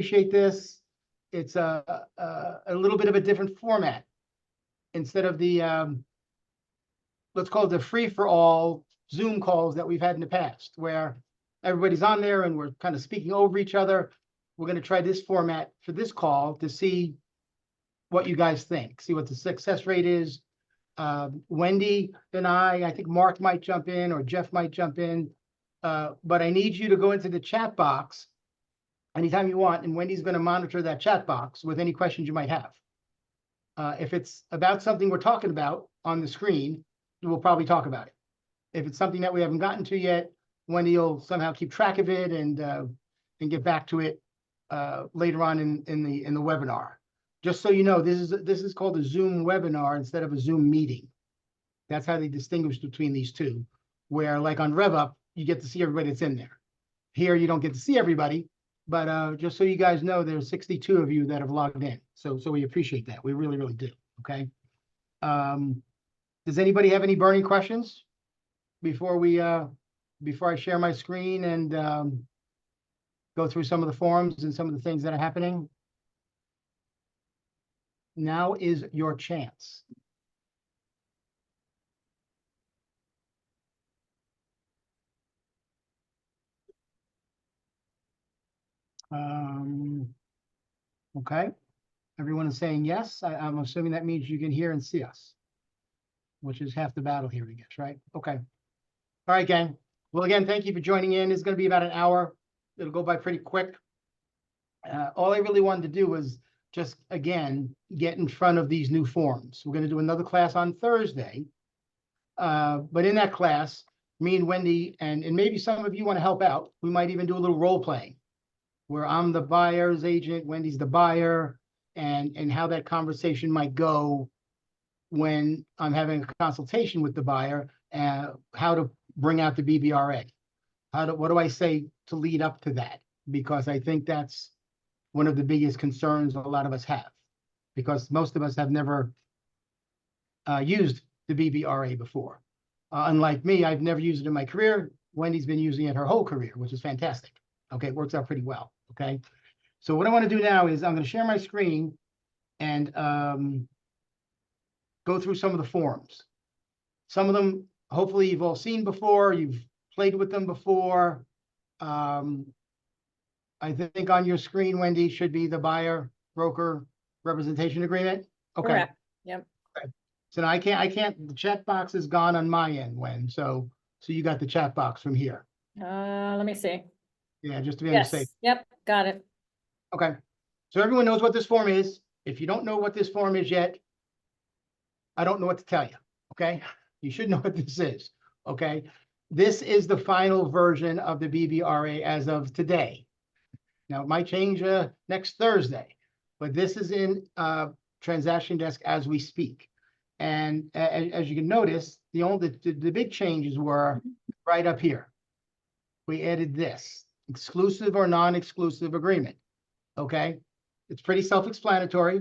appreciate this. It's a little bit of a different format. Instead of the, let's call it the free-for-all Zoom calls that we've had in the past, where everybody's on there and we're kind of speaking over each other. We're going to try this format for this call to see what you guys think, see what the success rate is. Wendy and I think Mark might jump in or Jeff might jump in, but I need you to go into the chat box anytime you want, and Wendy's going to monitor that chat box with any questions you might have. If it's about something we're talking about on the screen, we'll probably talk about it. If it's something that we haven't gotten to yet, Wendy will somehow keep track of it and get back to it later on in the webinar. Just so you know, this is called a Zoom webinar instead of a Zoom meeting. That's how they distinguish between these two. Where like on RevUp, you get to see everybody that's in there. Here, you don't get to see everybody, but just so you guys know, there's 62 of you that have logged in. So we appreciate that. We really, really do. Okay. Does anybody have any burning questions before I share my screen and go through some of the forums and some of the things that are happening? Now is your chance. Okay. Everyone is saying yes. I'm assuming that means you can hear and see us, which is half the battle here, I guess, right? Okay. All right, gang. Well, again, thank you for joining in. It's going to be about an hour. It'll go by pretty quick. All I really wanted to do was just, again, get in front of these new forms. We're going to do another class on Thursday. But in that class, me and Wendy, and maybe some of you want to help out, we might even do a little role playing where I'm the buyer's agent, Wendy's the buyer, and how that conversation might go when I'm having a consultation with the buyer, how to bring out the BBRA. What do I say to lead up to that? Because I think that's one of the biggest concerns a lot of us have, because most of us have never used the BBRA before. Unlike me, I've never used it in my career. Wendy's been using it her whole career, which is fantastic. Okay, it works out pretty well. Okay, so what I want to do now is I'm going to share my screen and go through some of the forums. Some of them, hopefully, you've all seen before. You've played with them before. I think on your screen, Wendy, should be the buyer broker representation agreement. Okay. Correct. Yep. Okay. So now I can't. The chat box is gone on my end, Wen. So you got the chat box from here. Let me see. Yeah, just to be able to say. Yep. Got it. Okay. So everyone knows what this form is. If you don't know what this form is yet, I don't know what to tell you. Okay. You should know what this is. Okay. This is the final version of the BBRA as of today. Now, it might change next Thursday, but this is in Transaction Desk as we speak. And as you can notice, the big changes were right up here. We added this, exclusive or non-exclusive agreement. Okay, it's pretty self-explanatory.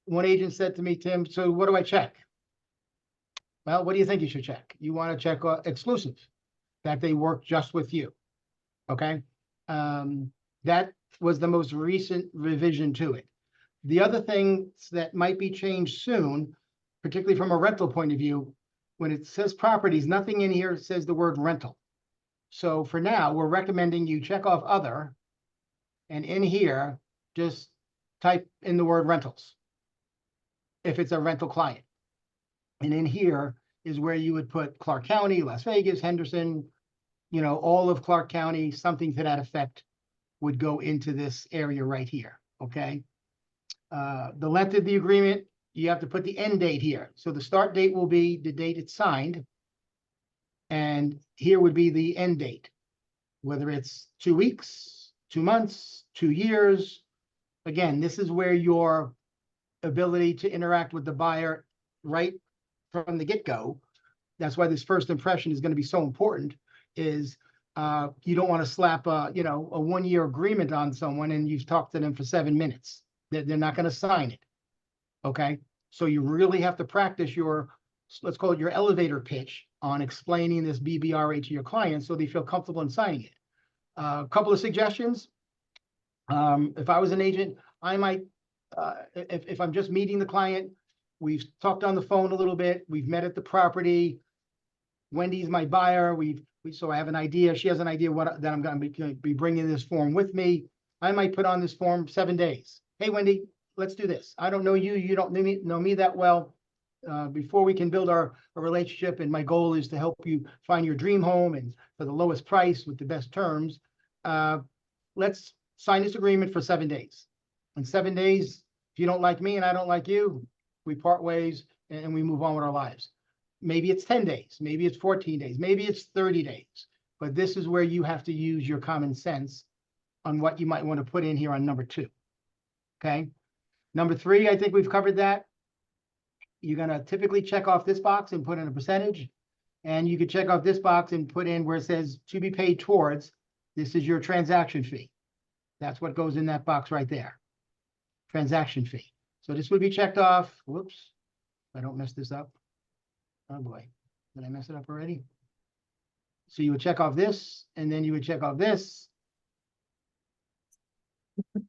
One agent said to me, Tim, so what do I check? Well, what do you think you should check? You want to check exclusive, that they work just with you. Okay. That was the most recent revision to it. The other things that might be changed soon, particularly from a rental point of view, when it says properties, nothing in here says the word rental. So for now, we're recommending you check off other, and in here, just type in the word rentals if it's a rental client. And in here is where you would put Clark County, Las Vegas, Henderson, all of Clark County, something to that effect would go into this area right here, okay? The length of the agreement, you have to put the end date here. So the start date will be the date it's signed, and here would be the end date, whether it's 2 weeks, 2 months, 2 years. Again, this is where your ability to interact with the buyer right from the get-go. That's why this first impression is going to be so important, is you don't want to slap a 1-year agreement on someone and you've talked to them for 7 minutes. They're not going to sign it. Okay. So you really have to practice your, let's call it your elevator pitch on explaining this BBRA to your clients so they feel comfortable in signing it. A couple of suggestions. If I was an agent, I might, if I'm just meeting the client, we've talked on the phone a little bit, we've met at the property. Wendy's my buyer, so I have an idea, she has an idea that I'm gonna be bringing this form with me. I might put on this form 7 days. Hey, Wendy, let's do this. I don't know you, you don't know me that well. Before we can build a relationship, and my goal is to help you find your dream home and for the lowest price with the best terms, let's sign this agreement for 7 days. In 7 days, if you don't like me and I don't like you, we part ways and we move on with our lives. Maybe it's 10 days, maybe it's 14 days, maybe it's 30 days. But this is where you have to use your common sense on what you might want to put in here on number 2. Okay. Number 3, I think we've covered that. You're going to typically check off this box and put in a percentage. And you could check off this box and put in where it says to be paid towards. This is your transaction fee. That's what goes in that box right there. Transaction fee. So this would be checked off. Whoops. If I don't mess this up. Oh boy. Did I mess it up already? So you would check off this, and then you would check off this.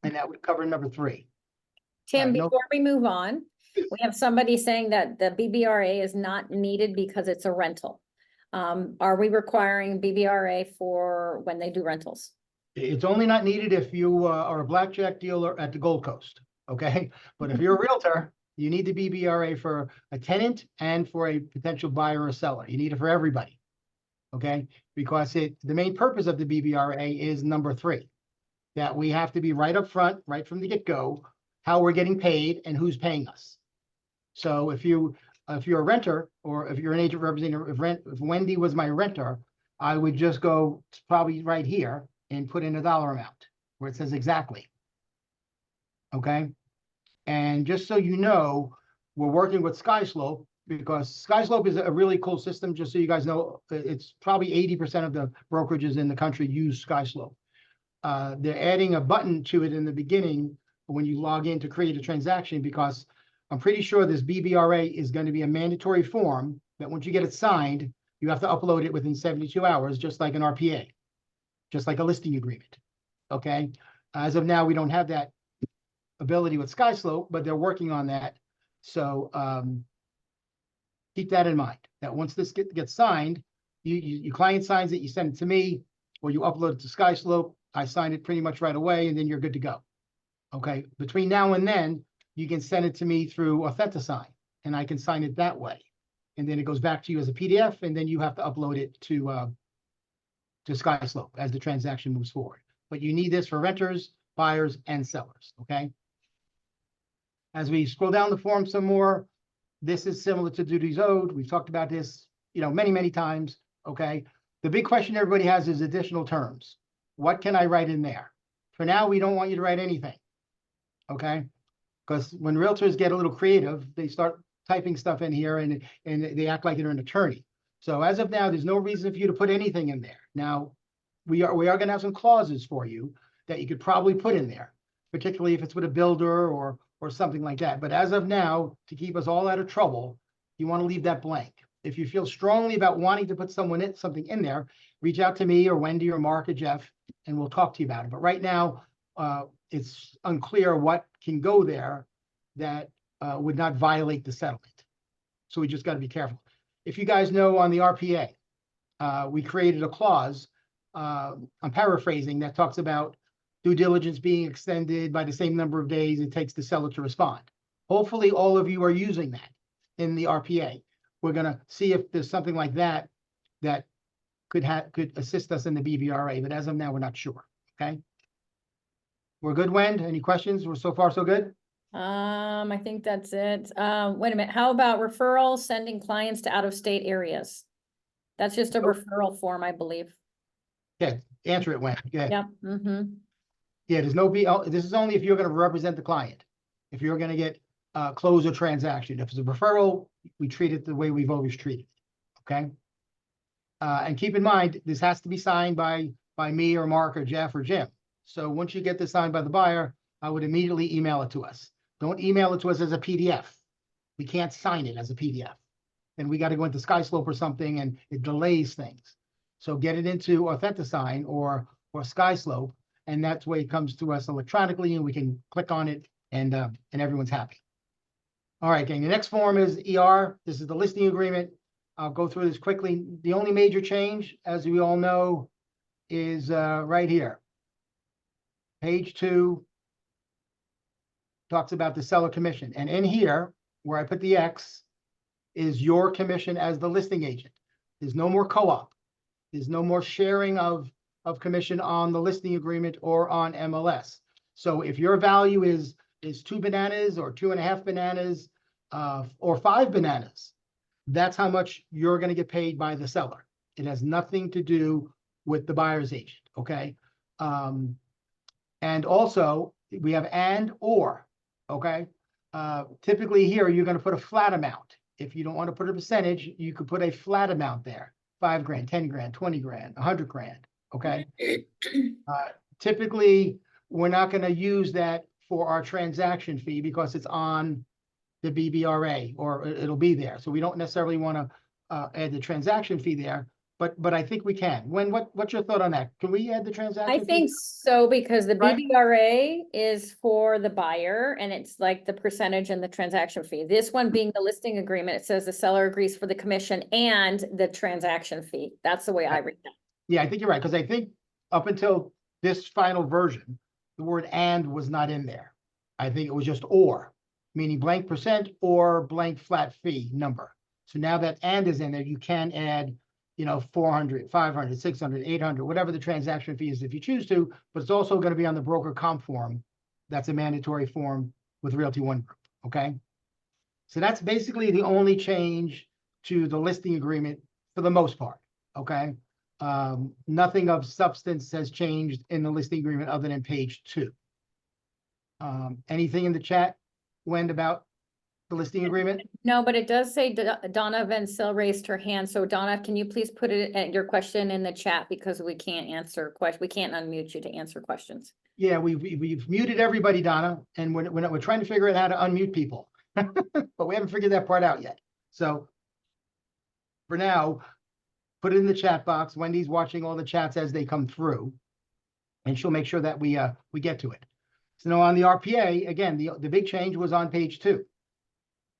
And that would cover number 3. Tim, no- before we move on, we have somebody saying that the BBRA is not needed because it's a rental. Are we requiring BBRA for when they do rentals? It's only not needed if you are a blackjack dealer at the Gold Coast, okay? But if you're a realtor, you need the BBRA for a tenant and for a potential buyer or seller. You need it for everybody, okay? Because the main purpose of the BBRA is number 3, that we have to be right up front, right from the get-go, how we're getting paid and who's paying us. So if you're a renter, or if you're an agent representing, if Wendy was my renter, I would just go probably right here and put in a dollar amount where it says exactly. Okay. And just so you know, we're working with SkySlope, because SkySlope is a really cool system. Just so you guys know, it's probably 80% of the brokerages in the country use SkySlope. They're adding a button to it in the beginning when you log in to create a transaction, because I'm pretty sure this BBRA is going to be a mandatory form that once you get it signed, you have to upload it within 72 hours, just like an RPA, just like a listing agreement. Okay. As of now, we don't have that ability with SkySlope, but they're working on that. So keep that in mind, that once this gets signed, your client signs it, you send it to me, or you upload it to SkySlope. I sign it pretty much right away, and then you're good to go. Okay. Between now and then, you can send it to me through AuthentiSign, and I can sign it that way. And then it goes back to you as a PDF, and then you have to upload it to SkySlope as the transaction moves forward. But you need this for renters, buyers, and sellers, okay? As we scroll down the form some more, this is similar to duties owed. We've talked about this, many, many times, okay? The big question everybody has is additional terms. What can I write in there? For now, we don't want you to write anything, okay? Because when realtors get a little creative, they start typing stuff in here and they act like they're an attorney. So as of now, there's no reason for you to put anything in there. Now, we are going to have some clauses for you that you could probably put in there, particularly if it's with a builder or something like that. But as of now, to keep us all out of trouble, you want to leave that blank. If you feel strongly about wanting to put something in there, reach out to me or Wendy or Mark or Jeff, and we'll talk to you about it. But right now, it's unclear what can go there that would not violate the settlement. So we just got to be careful. If you guys know, on the RPA, we created a clause, I'm paraphrasing, that talks about due diligence being extended by the same number of days it takes the seller to respond. Hopefully all of you are using that in the RPA. We're going to see if there's something like that that could assist us in the BBRA, but as of now, we're not sure. Okay. We're good, Wen? Any questions? We're so far so good? I think that's it. Wait a minute. How about referrals, sending clients to out-of-state areas? That's just a referral form, I believe. Yeah, answer it, Wen. Go ahead. Yep. Mm-hmm. Yeah, there's no this is only if you're going to represent the client. If you're going to get close a transaction. If it's a referral, we treat it the way we've always treated it. Okay. And keep in mind, this has to be signed by me or Mark or Jeff or Jim. So once you get this signed by the buyer, I would immediately email it to us. Don't email it to us as a PDF. We can't sign it as a PDF. Then we got to go into SkySlope or something, and it delays things. So get it into AuthentiSign or SkySlope, and that's why it comes to us electronically, and we can click on it, and everyone's happy. All right, gang, the next form is ER. This is the listing agreement. I'll go through this quickly. The only major change, as we all know, is right here. Page 2 talks about the seller commission. And in here, where I put the X, is your commission as the listing agent. There's no more co-op. There's no more sharing of commission on the listing agreement or on MLS. So if your value is 2 bananas or 2.5 bananas or 5 bananas, that's how much you're going to get paid by the seller. It has nothing to do with the buyer's agent, okay? And also, we have and or, okay? Typically here, you're going to put a flat amount. If you don't want to put a percentage, you could put a flat amount there. 5 grand, 10 grand, 20 grand, 100 grand, okay? Typically, we're not going to use that for our transaction fee because it's on the BBRA, or it'll be there. So we don't necessarily want to add the transaction fee there, but I think we can. What's your thought on that? Can we add the transaction I fee? think so, because the Right. BBRA is for the buyer and it's like the percentage and the transaction fee. This one being the listing agreement, it says the seller agrees for the commission and the transaction fee. That's the way I read that. Yeah, I think you're right, because I think up until this final version, the word and was not in there. I think it was just or, meaning blank percent or blank flat fee number. So now that and is in there, you can add, 400, 500, 600, 800, whatever the transaction fee is if you choose to, but it's also going to be on the broker comp form. That's a mandatory form with Realty One Group, okay? So that's basically the only change to the listing agreement for the most part, okay? Nothing of substance has changed in the listing agreement other than page 2. Anything in the chat, Wendy, about the listing agreement? No, but it does say Donna Vencil raised her hand. So Donna, can you please put your question in the chat, because we can't answer questions. We can't unmute you to answer questions. Yeah, we've muted everybody, Donna, and we're trying to figure out how to unmute people, but we haven't figured that part out yet. So for now, put it in the chat box. Wendy's watching all the chats as they come through, and she'll make sure that we get to it. So now on the RPA, again, the big change was on page 2.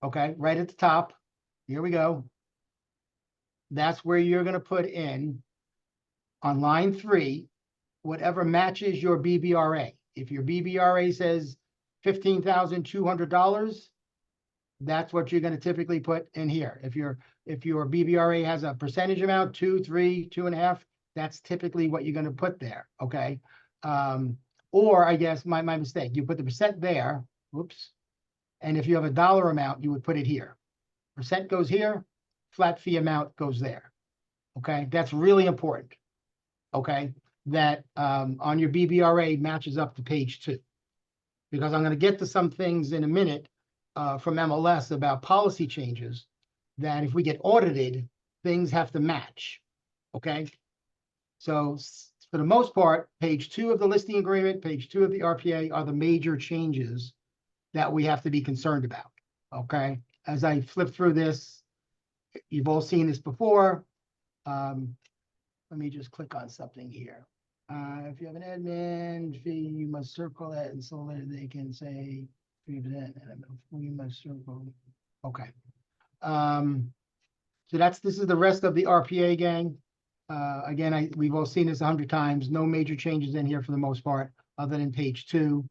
Okay, right at the top. Here we go. That's where you're going to put in on line 3, whatever matches your BBRA. If your BBRA says $15,200, that's what you're going to typically put in here. If your BBRA has a percentage amount, 2, 3, 2.5, that's typically what you're going to put there. Okay. Or I guess my mistake, you put the percent there. Whoops. And if you have a dollar amount, you would put it here. Percent goes here, flat fee amount goes there. Okay, that's really important. Okay, that on your BBRA matches up to page 2. Because I'm going to get to some things in a minute from MLS about policy changes that if we get audited, things have to match. Okay, so for the most part, page 2 of the listing agreement, page 2 of the RPA are the major changes that we have to be concerned about, okay? As I flip through this, you've all seen this before. Let me just click on something here. If you have an admin fee, you must circle it, and so that they can say 3%, and you must circle. Okay. So this is the rest of the RPA, gang. Again, we've all seen this 100 times. No major changes in here for the most part, other than page 2.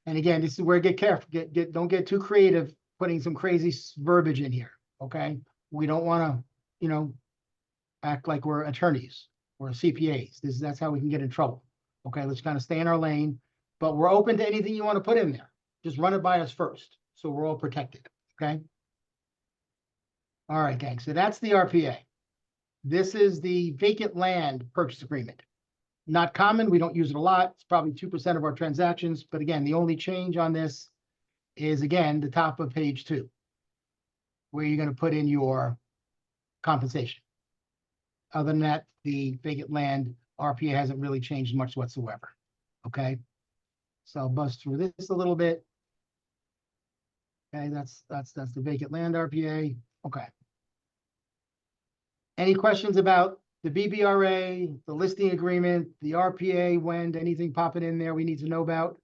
And again, this is where get careful. Don't get too creative putting some crazy verbiage in here. Okay, we don't want to, act like we're attorneys or CPAs. That's how we can get in trouble. Okay, let's kind of stay in our lane, but we're open to anything you want to put in there. Just run it by us first, so we're all protected. Okay. All right, gang. So that's the RPA. This is the vacant land purchase agreement. Not common, we don't use it a lot. It's probably 2% of our transactions. But again, the only change on this is, again, the top of page 2, where you're going to put in your compensation. Other than that, the vacant land RPA hasn't really changed much whatsoever. Okay. So I'll buzz through this a little bit. Okay, that's the vacant land RPA. Okay. Any questions about the BBRA, the listing agreement, the RPA, when anything popping in there we need to know about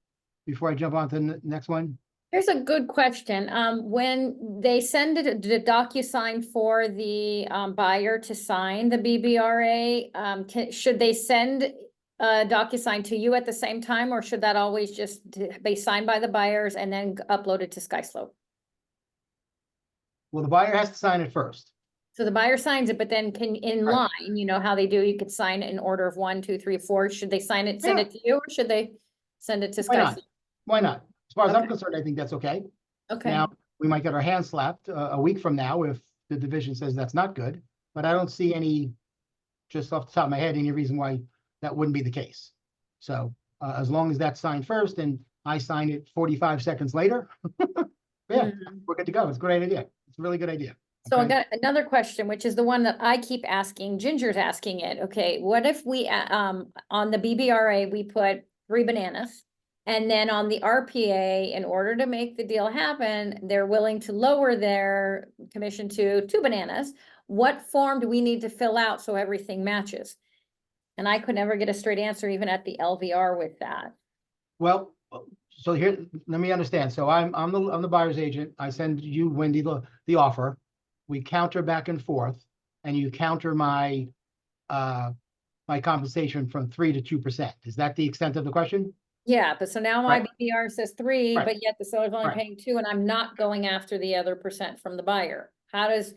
before I jump on to the next one? Here's a good question. When they send it, the DocuSign for the buyer to sign the BBRA, should they send a DocuSign to you at the same time, or should that always just be signed by the buyers and then uploaded to SkySlope? Well, the buyer has to sign it first. So the buyer signs it, but then in Right. line, you know how they do, you could sign it in order of 1, 2, 3, 4. Should they sign it, send it to you, or should they send it to Why not? SkySlope? Why not? As far as I'm Okay. concerned, I think that's okay. Okay, Now, we might get our hands slapped a week from now if the division says that's not good, but I don't see any, just off the top of my head, any reason why that wouldn't be the case. So as long as that's signed first and I sign it 45 seconds later, yeah, Mhm. we're good to go. It's a great idea. It's a really good idea. So I Okay. got another question, which is the one that I keep asking, Ginger's asking it, okay, what if we, on the BBRA, we put 3 bananas? And then on the RPA, in order to make the deal happen, they're willing to lower their commission to 2 bananas. What form do we need to fill out so everything matches? And I could never get a straight answer even at the LVR with that. Well, so here, let me understand. So I'm the buyer's agent. I send you, Wendy, the offer. We counter back and forth, and you counter my my compensation from 3 to 2%. Is that the extent of the question? Yeah, but so now my Right. BBR says 3, Right. but yet the seller's only Right. paying 2, and I'm not going after the other percent from the buyer. How does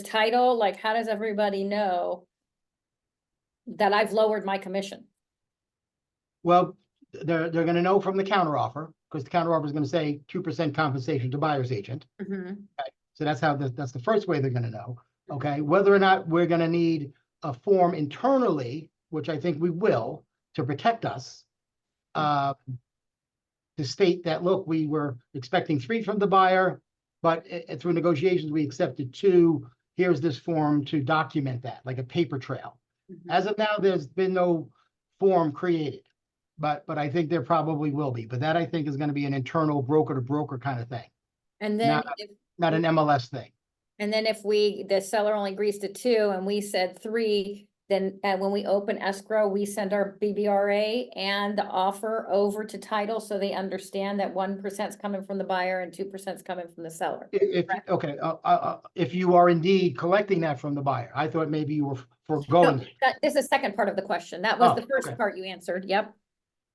title, like, how does everybody know that I've lowered my commission? Well, they're gonna know from the counter offer, because the counter offer is gonna say 2% compensation to buyer's agent. So that's how that's the first way they're gonna know. Okay, whether or not we're gonna need a form internally, which I think we will, to protect us. To state that, look, we were expecting 3 from the buyer, but through negotiations, we accepted 2. Here's this form to document that, like a paper trail. As of now, there's been no form created, but I think there probably will be. But that, I think, is gonna be an internal broker to broker kind of thing, And then not an MLS thing. if the seller only agrees to 2 and we said 3, then when we open escrow, we send our BBRA and the offer over to title so they understand that 1% is coming from the buyer and 2% is coming from the seller. Okay, if you are indeed collecting that from the buyer, I thought maybe you were No, foregoing. this is the second part of the question. That was Oh, the first okay. part you answered. Yep.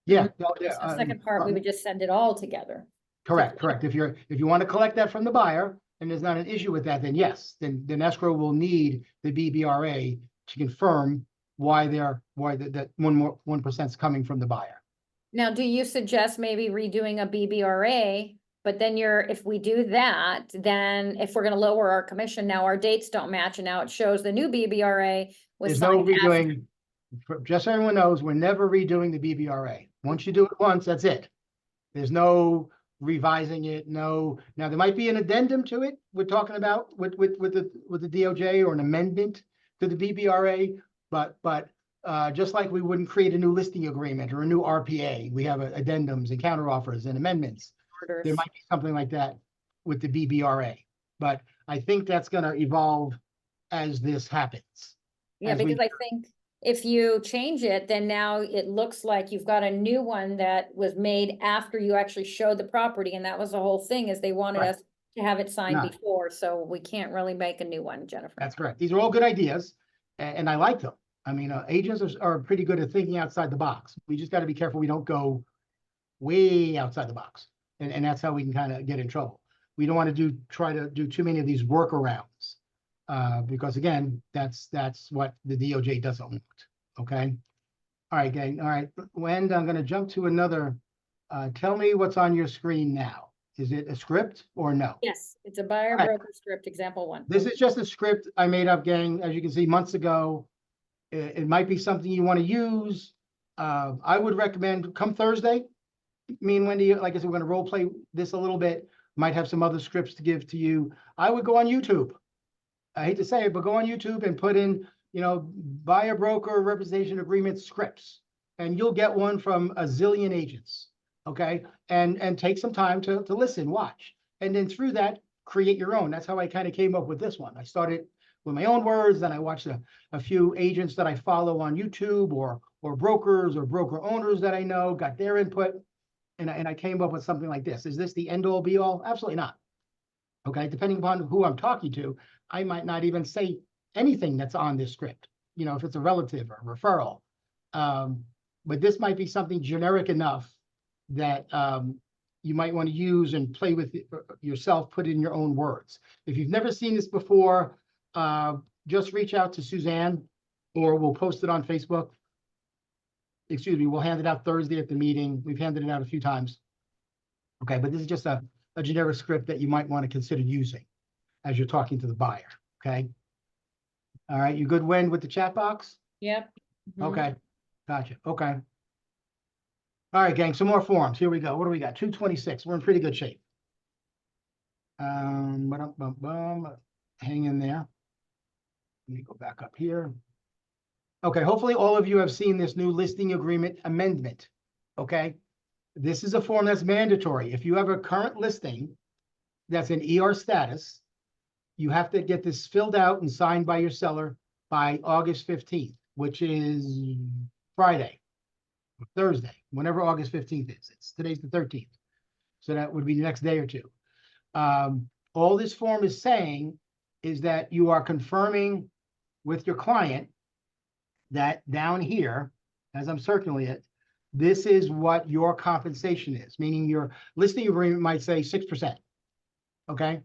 Yeah, So yeah. the second part, we would just send it all together. Correct. If you want to collect that from the buyer and there's not an issue with that, then yes, then escrow will need the BBRA to confirm why that 1% is coming from the buyer. Now, do you suggest maybe redoing a BBRA? But then if we do that, then if we're gonna lower our commission, now our dates don't match, and now it shows the new BBRA was There's no signed after. redoing, just so everyone knows, we're never redoing the BBRA. Once you do it once, that's it. There's no revising it, no. Now, there might be an addendum to it we're talking about with the DOJ, or an amendment to the BBRA, but just like we wouldn't create a new listing agreement or a new RPA, we have addendums and counteroffers and amendments. There might be something like that with the BBRA, but I think that's gonna evolve as this happens. Yeah, because I think if you change it, then now it looks like you've got a new one that was made after you actually showed the property, and that was the whole thing, is they wanted Right. us to have it signed No. before, so we can't really make a new one, Jennifer. That's correct. These are all good ideas, and I like them. I mean, agents are pretty good at thinking outside the box. We just got to be careful we don't go way outside the box, and that's how we can kind of get in trouble. We don't want to try to do too many of these workarounds, because again, that's what the DOJ doesn't want. Okay. All right, gang. All right, Wendy, I'm going to jump to another. Tell me what's on your screen now. Is it a script or no? Yes, it's a buyer Right. broker script, example 1. This is just a script I made up, gang. As you can see, months ago. It might be something you want to use. I would recommend come Thursday. Me and Wendy, like I said, we're going to role play this a little bit. Might have some other scripts to give to you. I would go on YouTube. I hate to say it, but go on YouTube and put in, buyer broker representation agreement scripts, and you'll get one from a zillion agents. Okay, and take some time to listen, watch, and then through that create your own. That's how I kind of came up with this one. I started with my own words, then I watched a few agents that I follow on YouTube or brokers or broker owners that I know, got their input. And I came up with something like this. Is this the end all be all? Absolutely not. Okay, depending upon who I'm talking to, I might not even say anything that's on this script, you know, if it's a relative or a referral. But this might be something generic enough that you might want to use and play with it yourself, put in your own words. If you've never seen this before, just reach out to Suzanne or we'll post it on Facebook. Excuse me, we'll hand it out Thursday at the meeting. We've handed it out a few times. Okay, but this is just a generic script that you might want to consider using as you're talking to the buyer, okay? All right, you good, Wen, with the chat box? Yep. Mhm. Okay, gotcha, okay. All right, gang, some more forms. Here we go. What do we got? 226. We're in pretty good shape. Hang in there. Let me go back up here. Okay, hopefully all of you have seen this new listing agreement amendment, okay? This is a form that's mandatory. If you have a current listing that's in ER status, you have to get this filled out and signed by your seller by August 15th, which is Friday, Thursday, whenever August 15th is. Today's the 13th. So that would be the next day or two. All this form is saying is that you are confirming with your client that down here, as I'm circling it, this is what your compensation is, meaning your listing agreement might say 6%. Okay,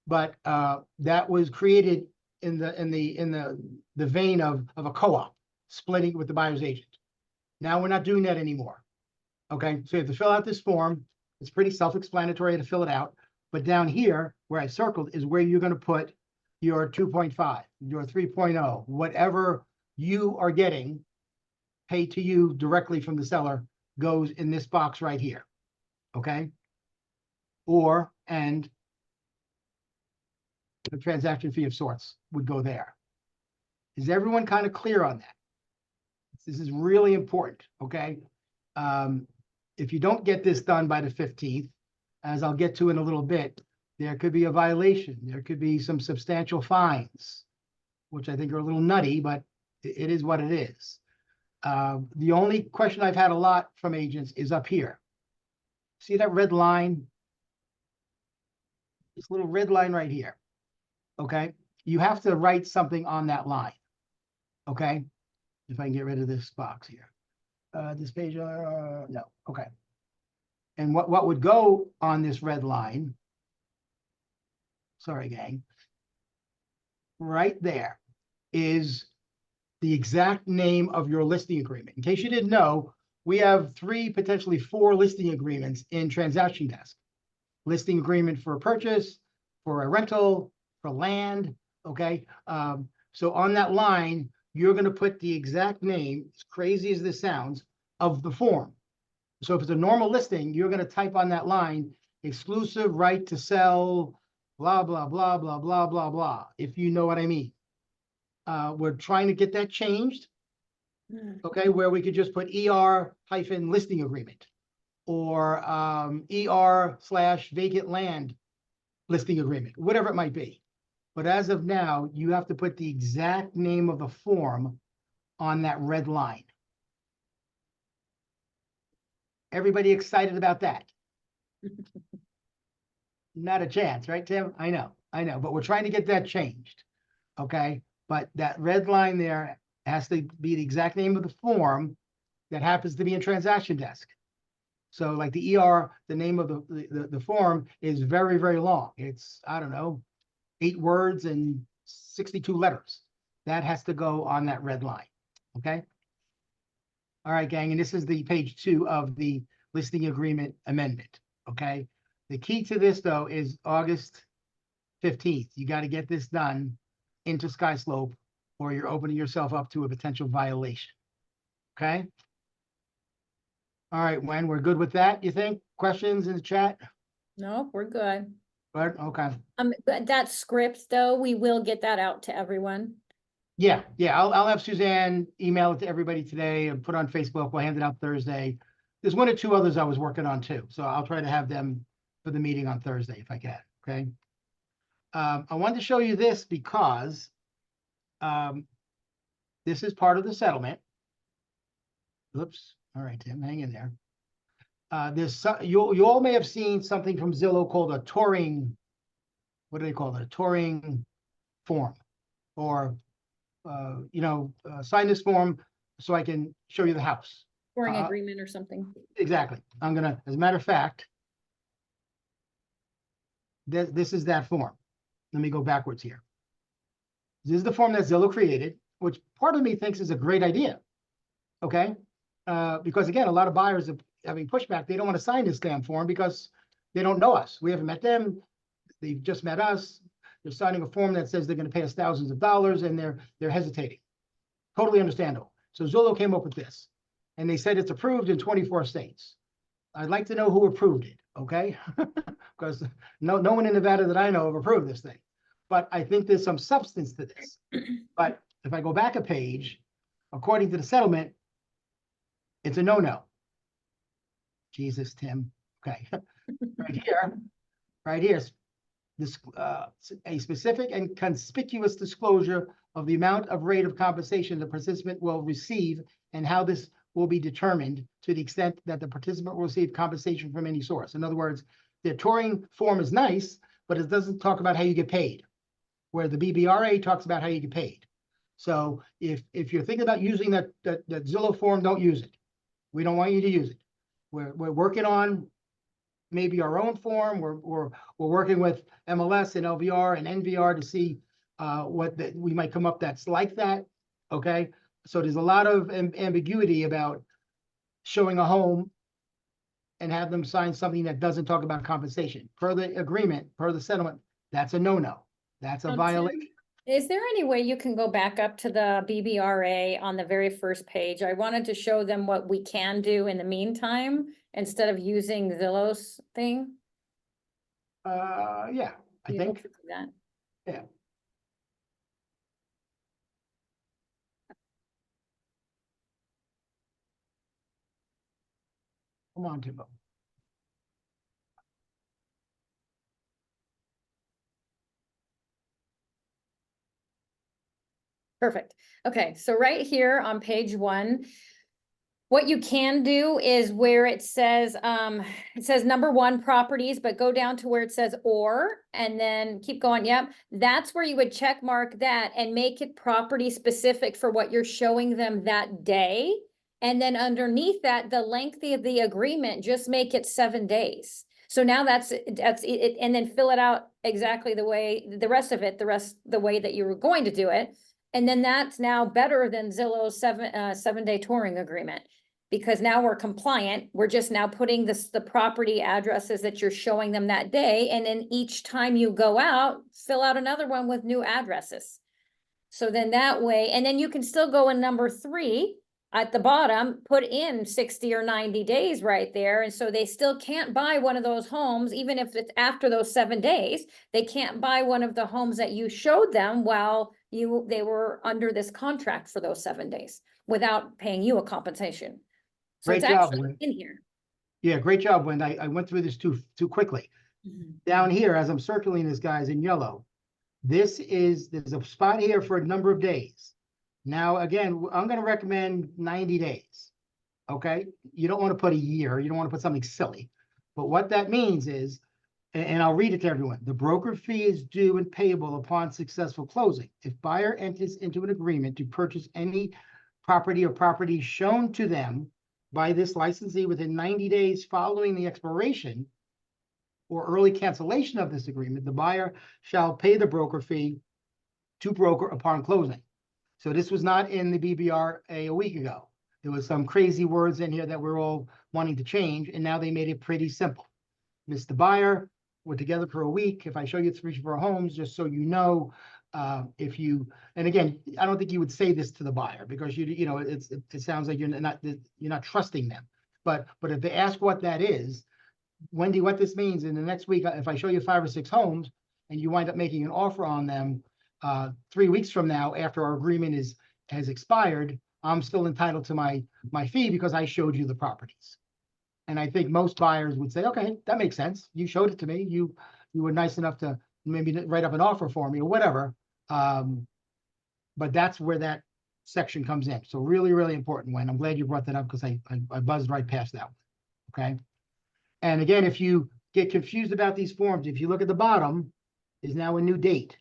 but that was created in the vein of a co-op splitting with the buyer's agent. Now we're not doing that anymore. Okay, so you have to fill out this form. It's pretty self-explanatory to fill it out. But down here, where I circled, is where you're going to put your 2.5, your 3.0, whatever you are getting paid to you directly from the seller goes in this box right here. Okay, and the transaction fee of sorts would go there. Is everyone kind of clear on that? This is really important, okay? If you don't get this done by the 15th, as I'll get to in a little bit, there could be a violation. There could be some substantial fines, which I think are a little nutty, but it is what it is. The only question I've had a lot from agents is up here. See that red line? This little red line right here. Okay, you have to write something on that line. Okay, if I can get rid of this box here. This page, no, okay. And what would go on this red line, sorry, gang, right there is the exact name of your listing agreement. In case you didn't know, we have 3, potentially 4 listing agreements in Transaction Desk. Listing agreement for a purchase, for a rental, for land, okay? So on that line, you're going to put the exact name, as crazy as this sounds, of the form. So if it's a normal listing, you're going to type on that line, exclusive right to sell, blah, blah, blah, blah, blah, blah, blah, if you know what I mean. We're trying to get that changed, okay, where we could just put ER-listing agreement or ER/vacant land listing agreement, whatever it might be. But as of now, you have to put the exact name of the form on that red line. Everybody excited about that? Not a chance, right, Tim? I know, but we're trying to get that changed, okay? But that red line there has to be the exact name of the form that happens to be in Transaction Desk. So like the ER, the name of the form is very, very long. It's, I don't know, 8 words and 62 letters. That has to go on that red line, okay? All right, gang, and this is the page 2 of the listing agreement amendment, okay? The key to this, though, is August 15th. You got to get this done into SkySlope or you're opening yourself up to a potential violation, okay? All right, Wen, we're good with that, you think? Questions in the chat? No, we're good. Good, okay. But that script though, we will get that out to everyone. Yeah, I'll have Suzanne email it to everybody today and put on Facebook. We'll hand it out Thursday. There's 1 or 2 others I was working on too, so I'll try to have them for the meeting on Thursday if I can, okay? I wanted to show you this because This is part of the settlement. Oops, all right, Tim, hang in there. You all may have seen something from Zillow called a touring, what do they call it? A touring form, or sign this form so I can show you the house. Touring agreement or something. Exactly. I'm gonna, as a matter of fact, this is that form. Let me go backwards here. This is the form that Zillow created, which part of me thinks is a great idea. Okay, because again, a lot of buyers are having pushback. They don't want to sign this damn form because they don't know us. We haven't met them. They've just met us. They're signing a form that says they're going to pay us thousands of dollars, and they're hesitating. Totally understandable. So Zillow came up with this, and they said it's approved in 24 states. I'd like to know who approved it, okay? Because no one in Nevada that I know have approved this thing. But I think there's some substance to this. But if I go back a page, according to the settlement, it's a no-no. Jesus, Tim. Okay. right here, this a specific and conspicuous disclosure of the amount of rate of compensation the participant will receive and how this will be determined to the extent that the participant will receive compensation from any source. In other words, the touring form is nice, but it doesn't talk about how you get paid, where the BBRA talks about how you get paid. So if you're thinking about using that Zillow form, don't use it. We don't want you to use it. We're working on maybe our own form. We're working with MLS and LVR and NVR to see what we might come up that's like that. Okay, so there's a lot of ambiguity about showing a home and have them sign something that doesn't talk about compensation. Per the agreement, per the settlement, that's a no-no. That's a violation. Is there any way you can go back up to the BBRA on the very first page? I wanted to show them what we can do in the meantime instead of using Zillow's thing. Yeah, I think that. Yeah. Come on, Timbo. Perfect. Okay, so right here on page 1, what you can do is where it says number 1 properties, but go down to where it says or, and then keep going. Yep, that's where you would check mark that and make it property specific for what you're showing them that day. And then underneath that, the length of the agreement, just make it 7 days. So now that's it, and then fill it out exactly the way, the rest the way that you were going to do it. And then that's now better than Zillow's 7-day touring agreement. Because now we're compliant, we're just now putting the property addresses that you're showing them that day, and then each time you go out, fill out another one with new addresses. So then that way, and then you can still go in number 3 at the bottom, put in 60 or 90 days right there, and so they still can't buy one of those homes, even if it's after those 7 days, they can't buy one of the homes that you showed them while they were under this contract for those 7 days without paying you a compensation. So Great it's job, actually Lynn. in here. Yeah, great job, Wendy. I went through this too quickly. Down here, as I'm circling this, guys, in yellow, there's a spot here for a number of days. Now, again, I'm going to recommend 90 days. Okay, you don't want to put a year. You don't want to put something silly. But what that means is, and I'll read it to everyone, the broker fee is due and payable upon successful closing. If buyer enters into an agreement to purchase any property or property shown to them by this licensee within 90 days following the expiration or early cancellation of this agreement, the buyer shall pay the broker fee to broker upon closing. So this was not in the BBRA a week ago. There was some crazy words in here that we're all wanting to change, and now they made it pretty simple. Mr. Buyer, we're together for a week. If I show you 3 or 4 homes, just so you know, and again, I don't think you would say this to the buyer because it sounds like you're not trusting them. But if they ask what that is, Wendy, what this means in the next week, if I show you 5 or 6 homes and you wind up making an offer on them 3 weeks from now after our agreement has expired, I'm still entitled to my fee because I showed you the properties. And I think most buyers would say, okay, that makes sense. You showed it to me. You were nice enough to maybe write up an offer for me or whatever. but that's where that section comes in. So really, really important, Wen. I'm glad you brought that up because I buzzed right past that one. Okay. And again, if you get confused about these forms, if you look at the bottom, is now a new date,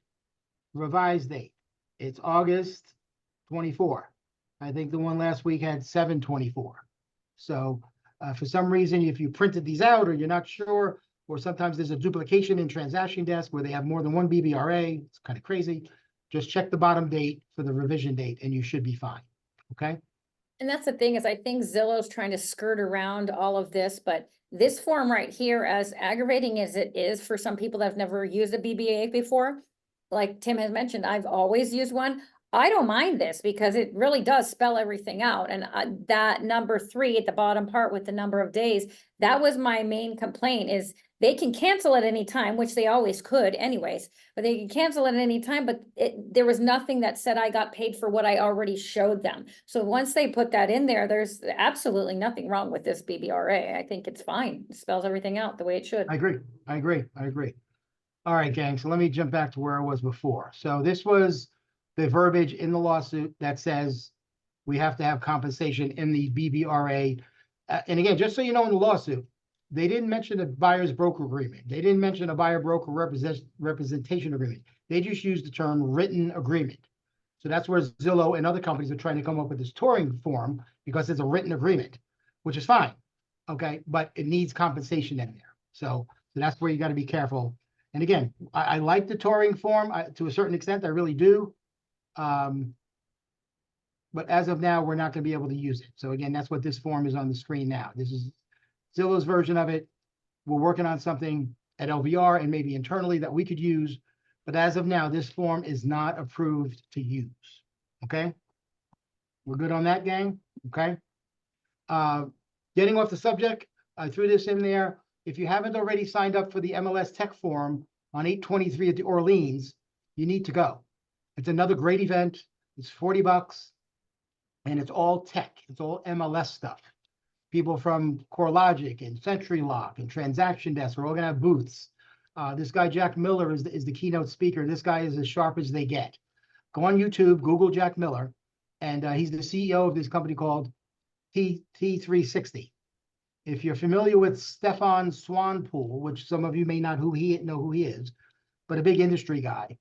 revised date. It's August 24. I think the one last week had 7/24. So for some reason, if you printed these out or you're not sure, or sometimes there's a duplication in transaction desk where they have more than one BBRA, it's kind of crazy. Just check the bottom date for the revision date and you should be fine. Okay. And that's the thing is I think Zillow's trying to skirt around all of this, but this form right here, as aggravating as it is for some people that have never used a BBA before, like Tim has mentioned, I've always used one. I don't mind this because it really does spell everything out. And that number 3 at the bottom part with the number of days, that was my main complaint is they can cancel at any time, which they always could anyways, but they can cancel at any time, but there was nothing that said I got paid for what I already showed them. So once they put that in there, there's absolutely nothing wrong with this BBRA. I think it's fine. It spells everything out the way it should. I agree. All right, gang. So let me jump back to where I was before. So this was the verbiage in the lawsuit that says we have to have compensation in the BBRA. And again, just so you know, in the lawsuit, they didn't mention a buyer's broker agreement. They didn't mention a buyer broker representation agreement. They just used the term written agreement. So that's where Zillow and other companies are trying to come up with this touring form because it's a written agreement, which is fine. Okay, but it needs compensation in there. So that's where you got to be careful. And again, I like the touring form to a certain extent. I really do. But as of now, we're not going to be able to use it. So again, that's what this form is on the screen now. This is Zillow's version of it. We're working on something at LVR and maybe internally that we could use. But as of now, this form is not approved to use. Okay. We're good on that, gang. Okay. Getting off the subject, I threw this in there. If you haven't already signed up for the MLS Tech Forum on 8/23 at the Orleans, you need to go. It's another great event. It's $40 and it's all tech. It's all MLS stuff. People from CoreLogic and CenturyLock and Transaction Desk are all going to have booths. This guy, Jack Miller, is the keynote speaker. This guy is as sharp as they get. Go on YouTube, Google Jack Miller, and he's the CEO of this company called T360. If you're familiar with Stefan Swanpool, which some of you may not know who he is, but a big industry guy,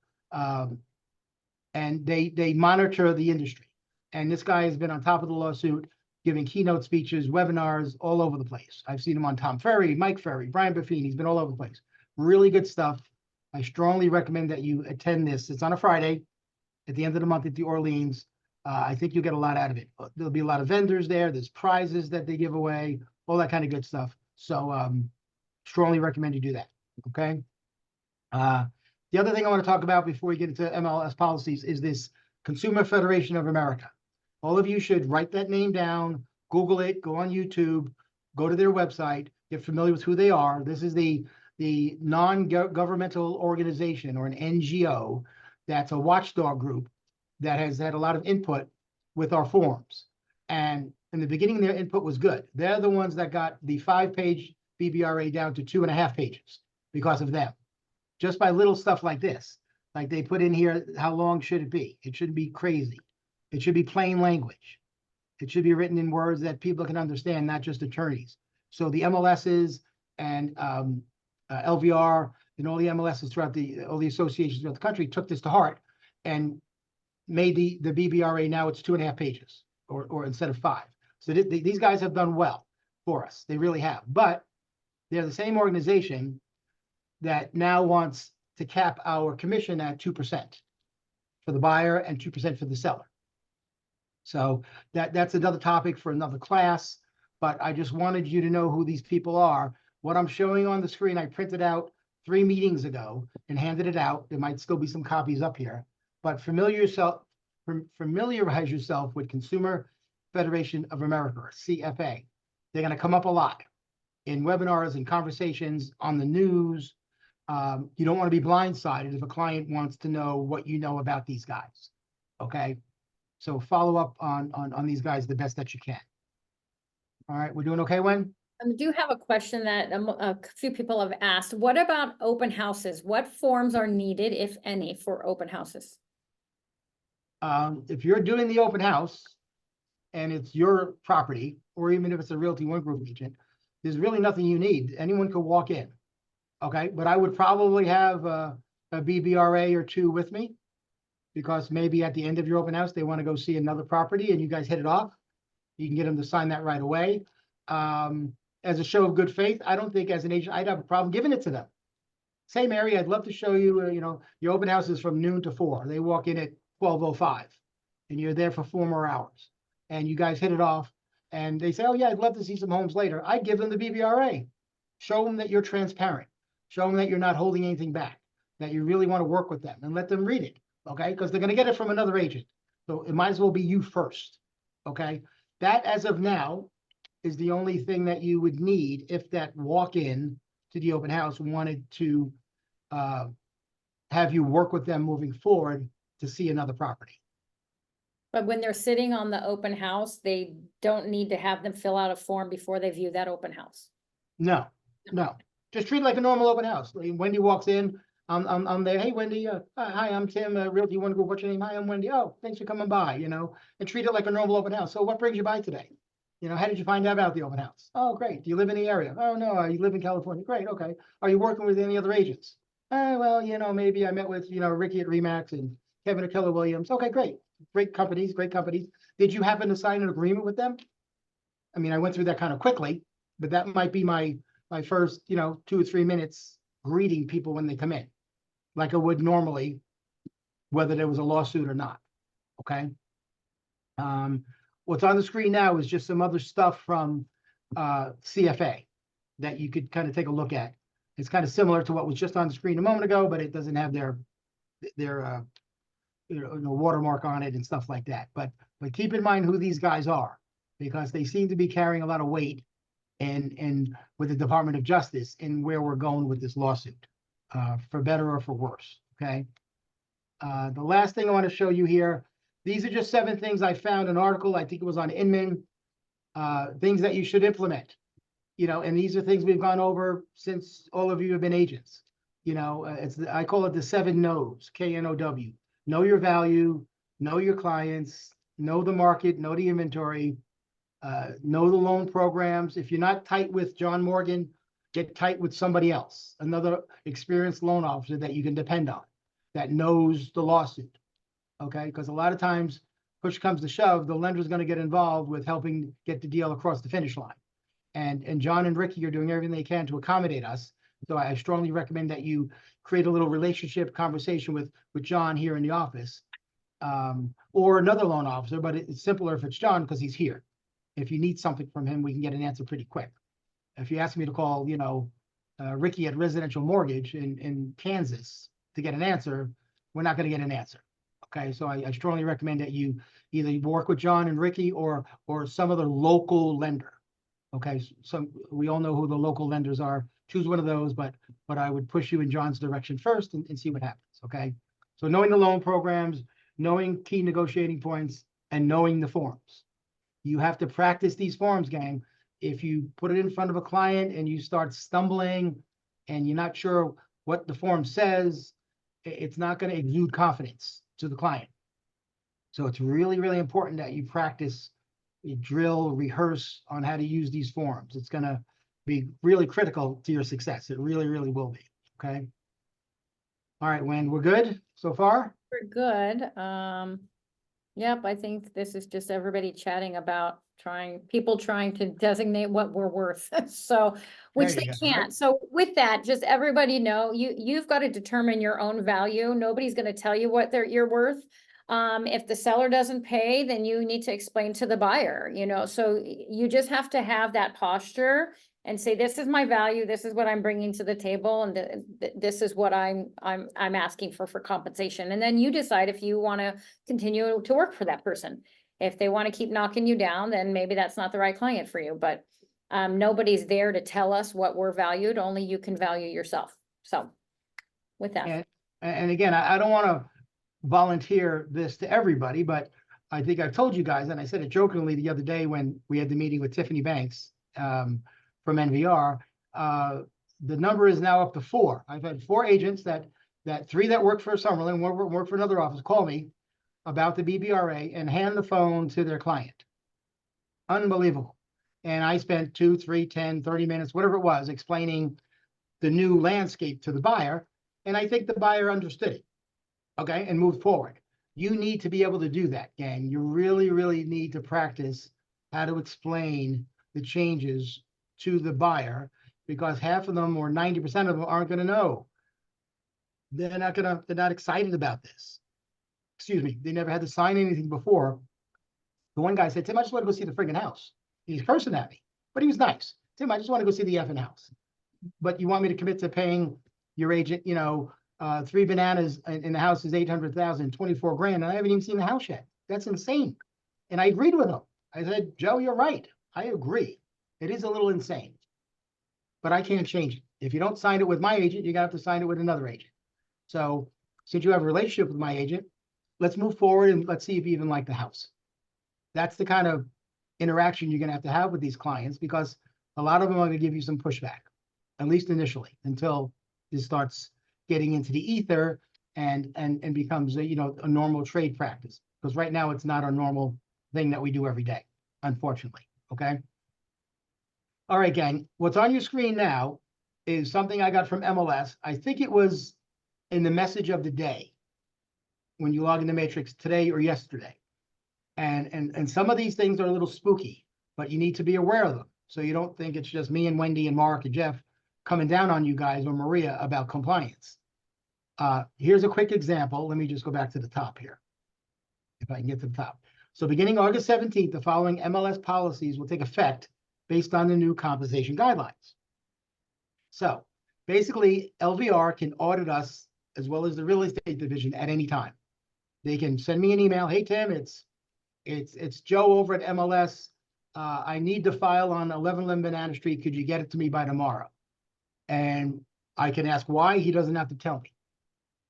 and they monitor the industry. And this guy has been on top of the lawsuit, giving keynote speeches, webinars all over the place. I've seen him on Tom Ferry, Mike Ferry, Brian Buffini. He's been all over the place. Really good stuff. I strongly recommend that you attend this. It's on a Friday at the end of the month at the Orleans. I think you'll get a lot out of it. There'll be a lot of vendors there. There's prizes that they give away, all that kind of good stuff. So strongly recommend you do that. Okay. The other thing I want to talk about before we get into MLS policies is this Consumer Federation of America. All of you should write that name down, Google it, go on YouTube, go to their website, get familiar with who they are. This is the non-governmental organization, or an NGO, that's a watchdog group that has had a lot of input with our forms. And in the beginning, their input was good. They're the ones that got the 5-page BBRA down to 2.5 pages because of them. Just by little stuff like this. Like they put in here, how long should it be? It shouldn't be crazy. It should be plain language. It should be written in words that people can understand, not just attorneys. So the MLSs and LVR and all the MLSs throughout all the associations throughout the country took this to heart and made the BBRA, now it's 2.5 pages or instead of 5. So these guys have done well for us. They really have. But they're the same organization that now wants to cap our commission at 2% for the buyer and 2% for the seller. So that's another topic for another class, but I just wanted you to know who these people are. What I'm showing on the screen, I printed out 3 meetings ago and handed it out. There might still be some copies up here, but familiarize yourself with Consumer Federation of America, or CFA. They're going to come up a lot in webinars and conversations on the news. You don't want to be blindsided if a client wants to know what you know about these guys. Okay. So follow up on these guys the best that you can. All right. We're doing okay, Wen? I do have a question that a few people have asked. What about open houses? What forms are needed, if any, for open houses? If you're doing the open house and it's your property, or even if it's a Realty One Group agent, there's really nothing you need. Anyone could walk in. Okay, but I would probably have a BBRA or two with me, because maybe at the end of your open house, they want to go see another property and you guys hit it off. You can get them to sign that right away. As a show of good faith, I don't think as an agent, I'd have a problem giving it to them. Same area, I'd love to show you, your open house is from noon to 4. They walk in at 12:05 and you're there for 4 more hours and you guys hit it off and they say, oh yeah, I'd love to see some homes later. I'd give them the BBRA. Show them that you're transparent. Show them that you're not holding anything back, that you really want to work with them and let them read it. Okay, because they're going to get it from another agent. So it might as well be you first. Okay, that as of now is the only thing that you would need if that walk-in to the open house wanted to have you work with them moving forward to see another property. But when they're sitting on the open house, they don't need to have them fill out a form before they view that open house. No, no, just treat it like a normal open house. Like Wendy walks in, I'm there. Hey, Wendy. Hi, I'm Tim. Realty One Group. What's your name? Hi, I'm Wendy. Oh, thanks for coming by. And treat it like a normal open house. So, what brings you by today? How did you find out about the open house? Oh, great. Do you live in the area? Oh, no, you live in California. Great. Okay. Are you working with any other agents? Well, maybe I met with, Ricky at Remax and Kevin at Keller Williams. Okay, great. Great companies, great companies. Did you happen to sign an agreement with them? I mean, I went through that kind of quickly, but that might be my first, 2 or 3 minutes greeting people when they come in, like I would normally, whether there was a lawsuit or not. Okay. What's on the screen now is just some other stuff from CFA that you could kind of take a look at. It's kind of similar to what was just on the screen a moment ago, but it doesn't have their watermark on it and stuff like that. But keep in mind who these guys are, because they seem to be carrying a lot of weight and with the Department of Justice in where we're going with this lawsuit, for better or for worse. Okay. The last thing I want to show you here, these are just 7 things I found an article, I think it was on Inman, things that you should implement, and these are things we've gone over since all of you have been agents. I call it the 7 no's, KNOW. Know your value, know your clients, know the market, know the inventory, know the loan programs. If you're not tight with John Morgan, get tight with somebody else, another experienced loan officer that you can depend on, that knows the lawsuit. Okay, because a lot of times, push comes to shove, the lender's going to get involved with helping get the deal across the finish line. And John and Ricky are doing everything they can to accommodate us. So I strongly recommend that you create a little relationship conversation with John here in the office, or another loan officer, but it's simpler if it's John because he's here. If you need something from him, we can get an answer pretty quick. If you ask me to call, Ricky at Residential Mortgage in Kansas to get an answer, we're not going to get an answer. Okay, so I strongly recommend that you either work with John and Ricky or some other local lender. Okay, so we all know who the local lenders are. Choose one of those, but I would push you in John's direction first and see what happens. Okay, so knowing the loan programs, knowing key negotiating points, and knowing the forms. You have to practice these forms, gang. If you put it in front of a client and you start stumbling and you're not sure what the form says, it's not going to exude confidence to the client. So it's really, really important that you practice, you drill, rehearse on how to use these forms. It's going to be really critical to your success. It really, really will be. Okay. All right, Wen, we're good so far? We're good. Yep, I think this is just everybody chatting about people trying to designate what we're worth. So, which There they you go, can't. right? So with that, just everybody know, you've got to determine your own value. Nobody's going to tell you what you're worth. If the seller doesn't pay, then you need to explain to the buyer, so you just have to have that posture and say, this is my value, this is what I'm bringing to the table, and this is what I'm asking for compensation. And then you decide if you want to continue to work for that person. If they want to keep knocking you down, then maybe that's not the right client for you. But nobody's there to tell us what we're valued, only you can value yourself. So with that. And again, I don't want to volunteer this to everybody, but I think I've told you guys, and I said it jokingly the other day when we had the meeting with Tiffany Banks from NVR, the number is now up to 4. I've had 4 agents that 3 that work for Summerlin, one work for another office, call me about the BBRA and hand the phone to their client. Unbelievable. And I spent 2, 3, 10, 30 minutes, whatever it was, explaining the new landscape to the buyer. And I think the buyer understood it, okay, and moved forward. You need to be able to do that, gang. You really, really need to practice how to explain the changes to the buyer, because half of them or 90% of them aren't going to know. They're not excited about this. Excuse me. They never had to sign anything before. The one guy said, Tim, I just want to go see the friggin' house. He's cursing at me, but he was nice. Tim, I just want to go see the effing house. But you want me to commit to paying your agent, 3 bananas in the house is 800,000, 24 grand, and I haven't even seen the house yet. That's insane. And I agreed with him. I said, Joe, you're right. I agree. It is a little insane, but I can't change it. If you don't sign it with my agent, you're gonna have to sign it with another agent. So since you have a relationship with my agent, let's move forward and let's see if you even like the house. That's the kind of interaction you're gonna have with these clients, because a lot of them are gonna give you some pushback, at least initially, until this starts getting into the ether and becomes a normal trade practice. Because right now it's not a normal thing that we do every day, unfortunately. Okay. All right, gang. What's on your screen now is something I got from MLS. I think it was in the message of the day when you log into Matrix today or yesterday. And some of these things are a little spooky, but you need to be aware of them, so you don't think it's just me and Wendy and Mark and Jeff coming down on you guys, or Maria, about compliance. Here's a quick example. Let me just go back to the top here, if I can get to the top. So beginning August 17th, the following MLS policies will take effect based on the new compensation guidelines. So basically, LVR can audit us as well as the real estate division at any time. They can send me an email. Hey, Tim, it's Joe over at MLS. I need to file on 11 Lim Banana Street. Could you get it to me by tomorrow? And I can ask why. He doesn't have to tell me.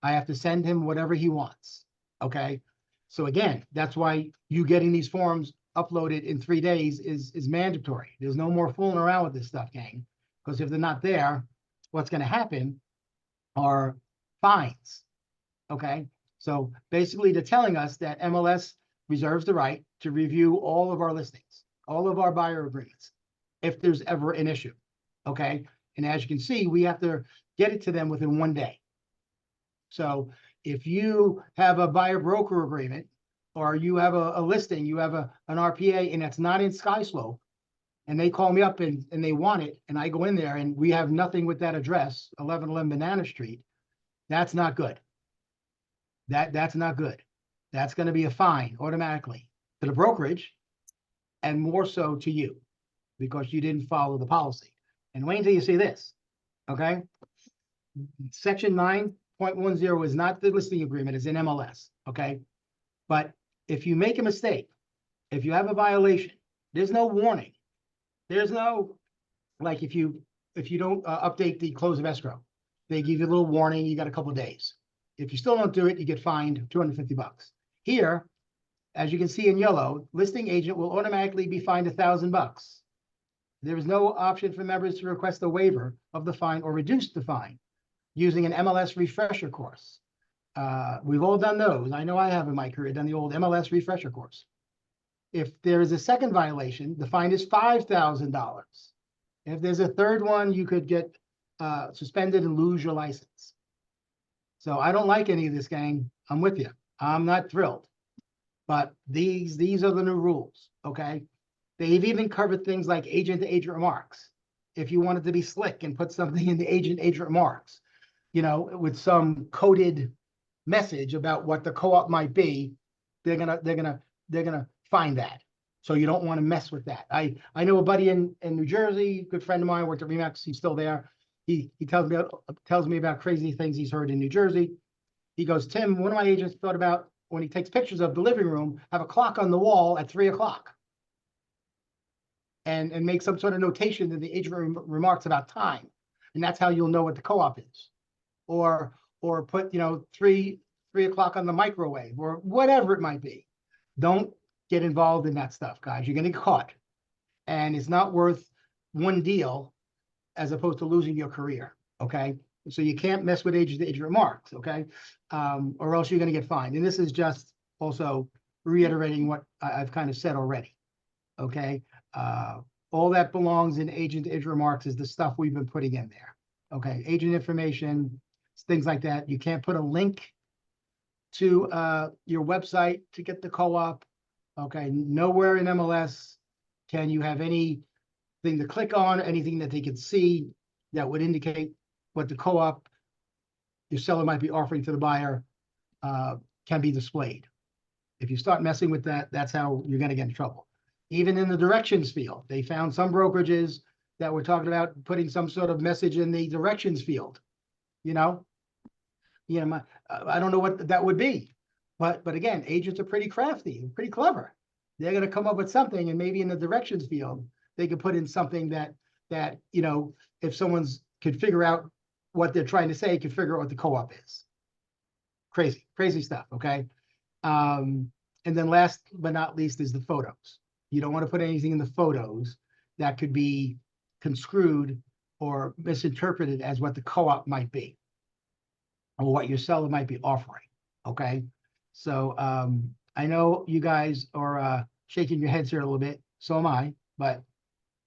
I have to send him whatever he wants. Okay. So again, that's why you getting these forms uploaded in 3 days is mandatory. There's no more fooling around with this stuff, gang. Because if they're not there, what's going to happen are fines. Okay. So basically, they're telling us that MLS reserves the right to review all of our listings, all of our buyer agreements, if there's ever an issue. Okay. And as you can see, we have to get it to them within 1 day. So if you have a buyer broker agreement, or you have a listing, you have an RPA, and it's not in SkySlope, and they call me up and they want it, and I go in there and we have nothing with that address, 1111 Banana Street, that's not good. That's not good. That's going to be a fine automatically to the brokerage, and more so to you, because you didn't follow the policy. And wait until you see this, okay? Section 9.10 is not the listing agreement, it's in MLS, okay? But if you make a mistake, if you have a violation, there's no warning. There's no, like if you don't update the close of escrow, they give you a little warning, you got a couple of days. If you still don't do it, you get fined $250. Here, as you can see in yellow, listing agent will automatically be fined $1,000. There is no option for members to request a waiver of the fine or reduce the fine using an MLS refresher course. We've all done those. I know I have in my career done the old MLS refresher course. If there is a second violation, the fine is $5,000. If there's a third one, you could get suspended and lose your license. So I don't like any of this, gang. I'm with you. I'm not thrilled. But these are the new rules, okay? They've even covered things like agent-to-agent remarks. If you wanted to be slick and put something in the agent-agent remarks, with some coded message about what the co-op might be, they're gonna find that. So you don't want to mess with that. I know a buddy in New Jersey, good friend of mine, worked at Remax. He's still there. He tells me about crazy things he's heard in New Jersey. He goes, Tim, one of my agents thought about, when he takes pictures of the living room, have a clock on the wall at 3 o'clock. And make some sort of notation in the agent remarks about time. And that's how you'll know what the co-op is. Or put, 3 o'clock on the microwave, or whatever it might be. Don't get involved in that stuff, guys. You're going to get caught. And it's not worth one deal as opposed to losing your career, okay? So you can't mess with agent-to-agent remarks, okay? Or else you're going to get fined. And this is just also reiterating what I've kind of said already. Okay, all that belongs in agent remarks is the stuff we've been putting in there. Okay, agent information, things like that. You can't put a link to your website to get the co-op. Okay, nowhere in MLS can you have anything to click on, anything that they can see that would indicate what the co-op your seller might be offering to the buyer can be displayed. If you start messing with that, that's how you're going to get in trouble. Even in the directions field, they found some brokerages that were talking about putting some sort of message in the directions field. You know, I don't know what that would be, but again, agents are pretty crafty, pretty clever. They're going to come up with something, and maybe in the directions field, they could put in something that if someone's could figure out what they're trying to say, could figure out what the co-op is. Crazy stuff. Okay. And then last but not least is the photos. You don't want to put anything in the photos that could be construed or misinterpreted as what the co-op might be or what your seller might be offering. Okay. So I know you guys are shaking your heads here a little bit. So am I, but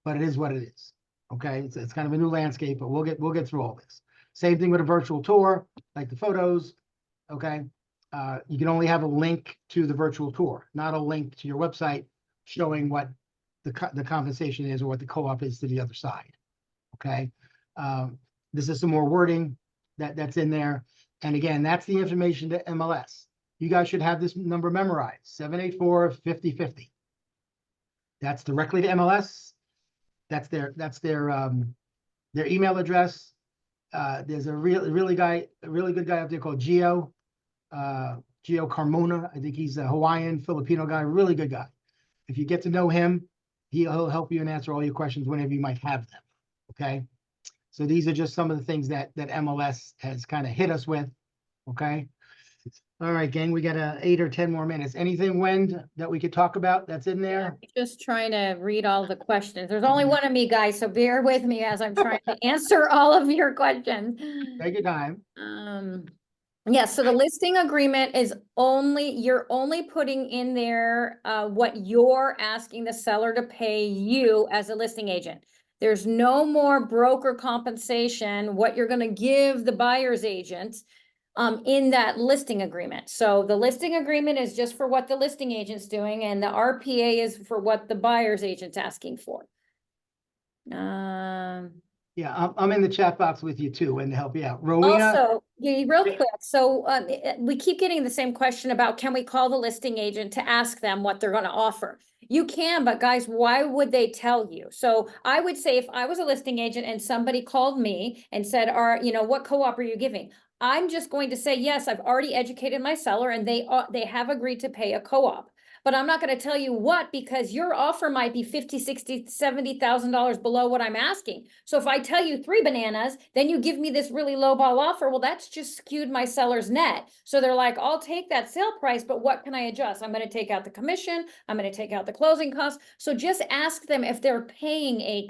it is what it is. Okay. It's kind of a new landscape, but we'll get through all this. Same thing with a virtual tour, like the photos. Okay. You can only have a link to the virtual tour, not a link to your website showing what the compensation is or what the co-op is to the other side. Okay. This is some more wording that's in there. And again, that's the information to MLS. You guys should have this number memorized, 784-5050. That's directly to MLS. That's their email address. There's a really good guy up there called Gio Carmona. I think he's a Hawaiian Filipino guy, really good guy. If you get to know him, he'll help you and answer all your questions whenever you might have them. Okay. So these are just some of the things that MLS has kind of hit us with. Okay. All right, gang, we got 8 or 10 more minutes. Anything, Wen, that we could talk about that's in there? Just trying to read all the questions. There's only one of me, guys, so bear with me as I'm trying to answer all of your questions. Take your time. Yeah, so the listing agreement is you're only putting in there what you're asking the seller to pay you as a listing agent. There's no more broker compensation, what you're gonna give the buyer's agent in that listing agreement. So the listing agreement is just for what the listing agent's doing, and the RPA is for what the buyer's agent's asking for. Yeah, I'm in the chat box with you too, and to help you out. Rowena, Also, yeah, real quick, so we keep getting the same question about, can we call the listing agent to ask them what they're gonna offer? You can, but guys, why would they tell you? So I would say if I was a listing agent and somebody called me and said, what co-op are you giving? I'm just going to say, yes, I've already educated my seller and they have agreed to pay a co-op. But I'm not going to tell you what, because your offer might be $50,000, $60,000, $70,000 below what I'm asking. So if I tell you 3 bananas, then you give me this really low ball offer. Well, that's just skewed my seller's net. So they're like, I'll take that sale price, but what can I adjust? I'm going to take out the commission. I'm going to take out the closing costs. So just ask them if they're paying a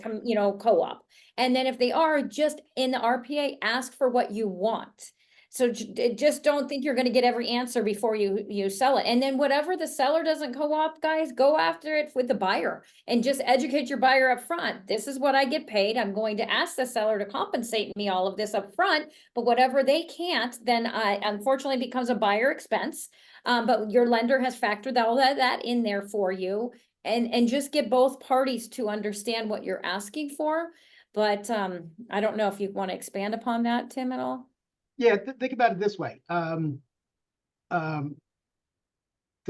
co-op. And then if they are, just in the RPA, ask for what you want. So just don't think you're going to get every answer before you sell it. And then whatever the seller doesn't co-op, guys, go after it with the buyer and just educate your buyer up front. This is what I get paid. I'm going to ask the seller to compensate me all of this up front, but whatever they can't, then unfortunately becomes a buyer expense. But your lender has factored all that in there for you, and just get both parties to understand what you're asking for. But I don't know if you want to expand upon that, Tim, at all. Yeah, think about it this way. The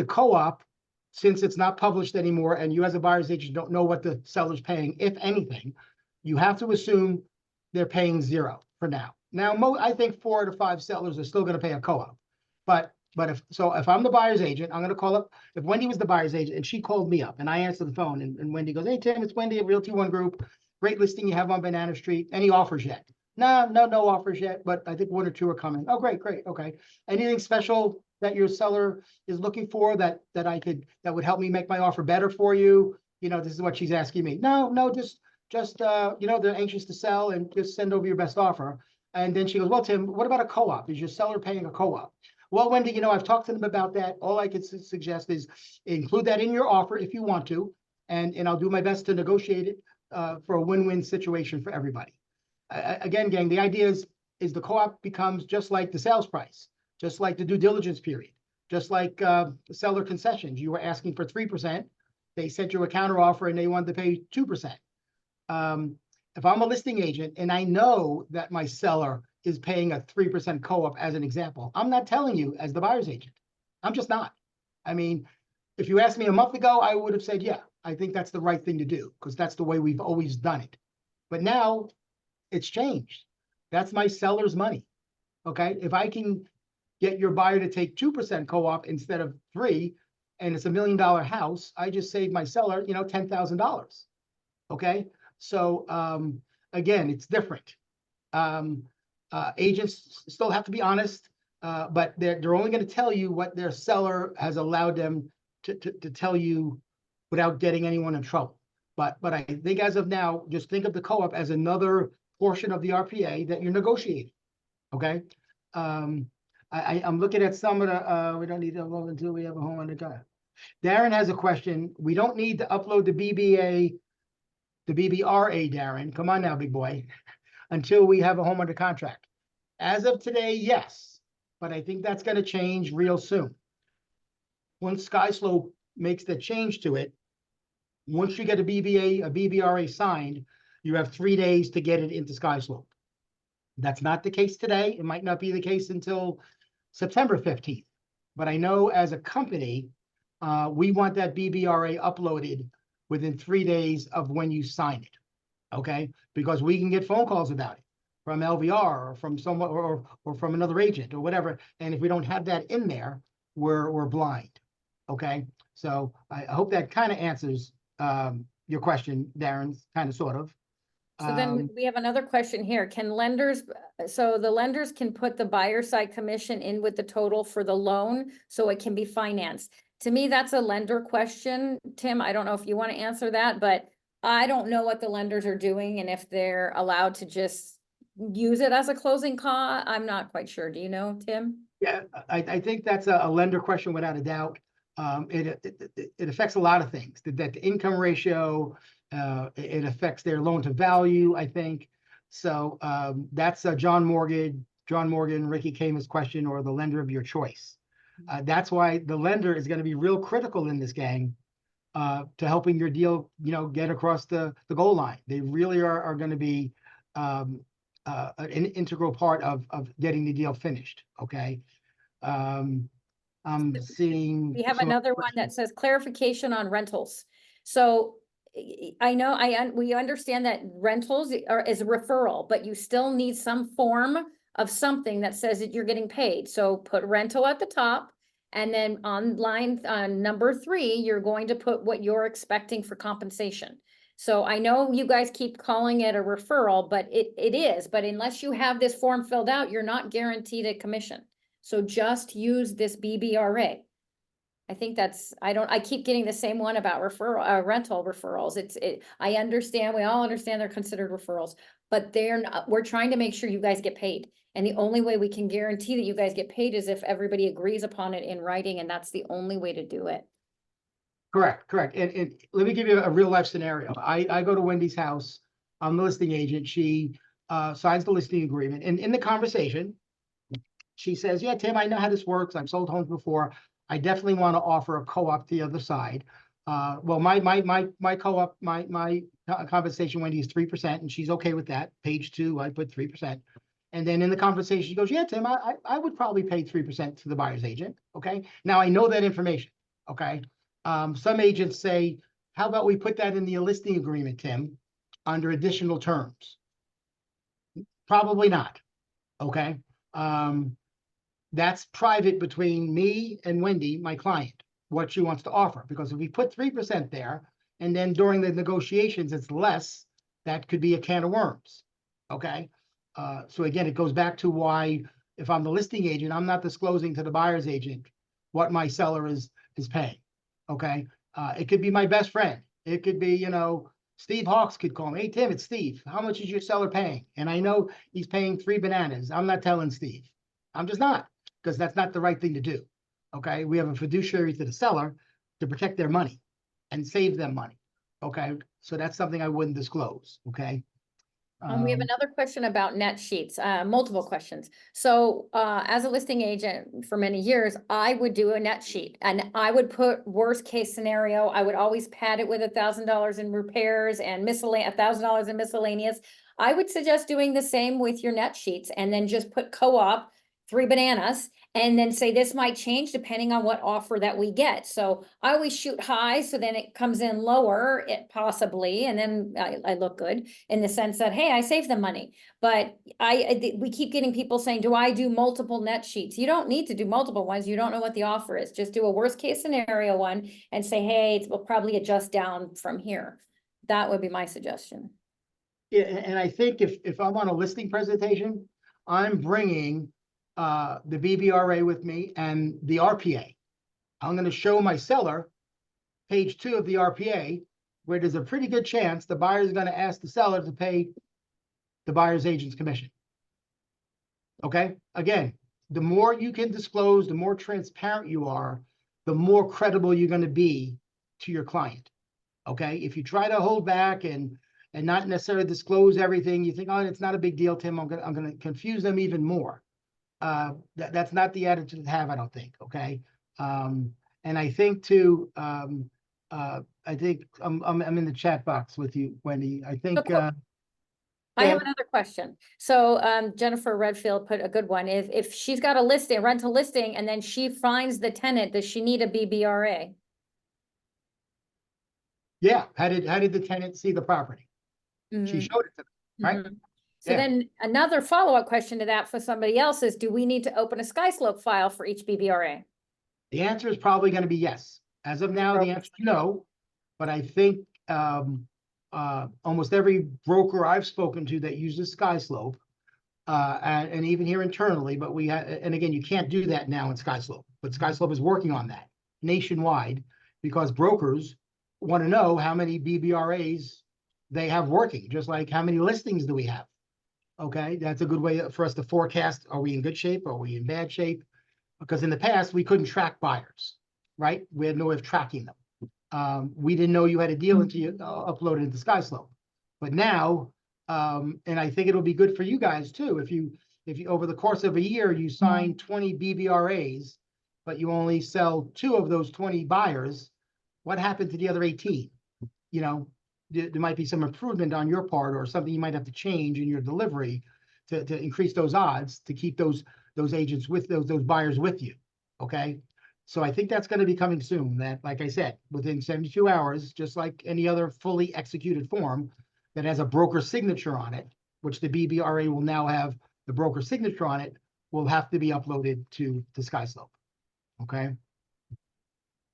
co-op, since it's not published anymore and you as a buyer's agent don't know what the seller's paying, if anything, you have to assume they're paying 0 for now. Now, I think 4 to 5 sellers are still going to pay a co-op. But if I'm the buyer's agent, I'm going to call up. If Wendy was the buyer's agent and she called me up and I answer the phone and Wendy goes, "Hey, Tim, it's Wendy at Realty One Group. Great listing you have on Banana Street. Any offers yet?" No offers yet, but I think 1 or 2 are coming. Oh, great. Okay. Anything special that your seller is looking for that would help me make my offer better for you? This is what she's asking me. No, just they're anxious to sell and just send over your best offer. And then she goes, "Well, Tim, what about a co-op? Is your seller paying a co-op?" Well, Wendy, you know, I've talked to them about that. All I could suggest is include that in your offer if you want to, and I'll do my best to negotiate it for a win-win situation for everybody. Again, gang, the idea is the co-op becomes just like the sales price, just like the due diligence period, just like seller concessions. You were asking for 3%. They sent you a counter offer and they wanted to pay 2%. If I'm a listing agent and I know that my seller is paying a 3% co-op as an example, I'm not telling you as the buyer's agent. I'm just not. I mean, if you asked me a month ago, I would have said, yeah, I think that's the right thing to do because that's the way we've always done it. But now it's changed. That's my seller's money. Okay. If I can get your buyer to take 2% co-op instead of 3, and it's $1 million house, I just saved my seller, you know, $10,000. Okay. So again, it's different. Agents still have to be honest, but they're only going to tell you what their seller has allowed them to tell you without getting anyone in trouble. But I think as of now, just think of the co-op as another portion of the RPA that you're negotiating. Okay. I'm looking at some of the, we don't need to upload until we have a home under contract. Darren has a question. We don't need to upload the BBA, the BBRA, Darren. Come on now, big boy, until we have a home under contract. As of today, yes, but I think that's going to change real soon. Once SkySlope makes the change to it, once you get a BBRA signed, you have 3 days to get it into SkySlope. That's not the case today. It might not be the case until September 15th. But I know as a company, we want that BBRA uploaded within 3 days of when you sign it. Okay, because we can get phone calls about it from LVR or from someone or from another agent or whatever. And if we don't have that in there, we're blind. Okay, so I hope that kind of answers your question, Darren, kind of sort of. So then we have another question here. Can lenders, so the lenders can put the buyer side commission in with the total for the loan so it can be financed. To me, that's a lender question, Tim. I don't know if you want to answer that, but I don't know what the lenders are doing and if they're allowed to just use it as a closing cost. I'm not quite sure. Do you know, Tim? Yeah, I think that's a lender question without a doubt. It affects a lot of things. The debt to income ratio, it affects their loan to value, I think. So that's John Morgan, Ricky Kama's question, or the lender of your choice. That's why the lender is going to be real critical in this gang to helping your deal, you know, get across the goal line. They really are going to be an integral part of getting the deal finished. Okay. I'm seeing. We have another one that says clarification on rentals. So I know we understand that rentals is a referral, but you still need some form of something that says that you're getting paid. So put rental at the top, and then on line number 3, you're going to put what you're expecting for compensation. So I know you guys keep calling it a referral, but it is. But unless you have this form filled out, you're not guaranteed a commission. So just use this BBRA. I think that's, I keep getting the same one about rental referrals. I understand, we all understand they're considered referrals, but we're trying to make sure you guys get paid. And the only way we can guarantee that you guys get paid is if everybody agrees upon it in writing, and that's the only way to do it. Correct. And let me give you a real life scenario. I go to Wendy's house. I'm the listing agent. She signs the listing agreement. And in the conversation, she says, yeah, Tim, I know how this works. I've sold homes before. I definitely want to offer a co-op to the other side. Well, my co-op, my compensation, Wendy, is 3%, and she's okay with that. Page 2, I put 3%. And then in the conversation, she goes, yeah, Tim, I would probably pay 3% to the buyer's agent. Okay. Now I know that information. Okay. Some agents say, how about we put that in the listing agreement, Tim, under additional terms? Probably not. Okay. That's private between me and Wendy, my client, what she wants to offer. Because if we put 3% there, and then during the negotiations, it's less, that could be a can of worms. Okay. So again, it goes back to why, if I'm the listing agent, I'm not disclosing to the buyer's agent what my seller is paying. Okay. It could be my best friend. It could be, you know, Steve Hawks could call me. Hey, Tim, it's Steve. How much is your seller paying? And I know he's paying 3 bananas. I'm not telling Steve. I'm just not. because that's not the right thing to do. Okay, we have a fiduciary to the seller to protect their money and save them money. Okay, so that's something I wouldn't disclose. Okay. We have another question about net sheets, multiple questions. So, as a listing agent for many years, I would do a net sheet and I would put worst case scenario. I would always pad it with $1,000 in repairs and $1,000 in miscellaneous. I would suggest doing the same with your net sheets and then just put co-op, 3 bananas, and then say this might change depending on what offer that we get. So I always shoot high, so then it comes in lower, it possibly, and then I look good in the sense that, hey, I saved them money. But we keep getting people saying, do I do multiple net sheets? You don't need to do multiple ones. You don't know what the offer is. Just do a worst case scenario one and say, hey, we'll probably adjust down from here. That would be my suggestion. Yeah, and I think if I'm on a listing presentation, I'm bringing the BBRA with me and the RPA. I'm going to show my seller page 2 of the RPA, where there's a pretty good chance the buyer is going to ask the seller to pay the buyer's agent's commission. Okay, again, the more you can disclose, the more transparent you are, the more credible you're going to be to your client. Okay, if you try to hold back and not necessarily disclose everything, you think, oh, it's not a big deal, Tim, I'm gonna confuse them even more. That's not the attitude to have, I don't think. Okay. And I think too, I think I'm in the chat box with you, Wendy. I think, I have another question. So, Jennifer Redfield put a good one. If she's got a rental listing, and then she finds the tenant, does she need a BBRA? yeah. How did the tenant see the property? She showed it to them, right? So Yeah. then another follow-up question to that for somebody else is, do we need to open a SkySlope file for each BBRA? The answer is probably going to be yes. As of now, the answer is no. But I think almost every broker I've spoken to that uses SkySlope, and even here internally, but and again, you can't do that now in SkySlope, but SkySlope is working on that nationwide because brokers want to know how many BBRAs they have working, just like how many listings do we have. Okay, that's a good way for us to forecast, are we in good shape? Are we in bad shape? Because in the past, we couldn't track buyers, right? We had no way of tracking them. We didn't know you had a deal until you uploaded it into SkySlope. But now, and I think it'll be good for you guys too, if you over the course of a year, you sign 20 BBRAs, but you only sell 2 of those 20 buyers, what happened to the other 18? You know, there might be some improvement on your part or something you might have to change in your delivery to increase those odds to keep those agents with those buyers with you. Okay. So I think that's going to be coming soon. That, like I said, within 72 hours, just like any other fully executed form that has a broker signature on it, which the BBRA will now have the broker signature on it, will have to be uploaded to SkySlope. Okay.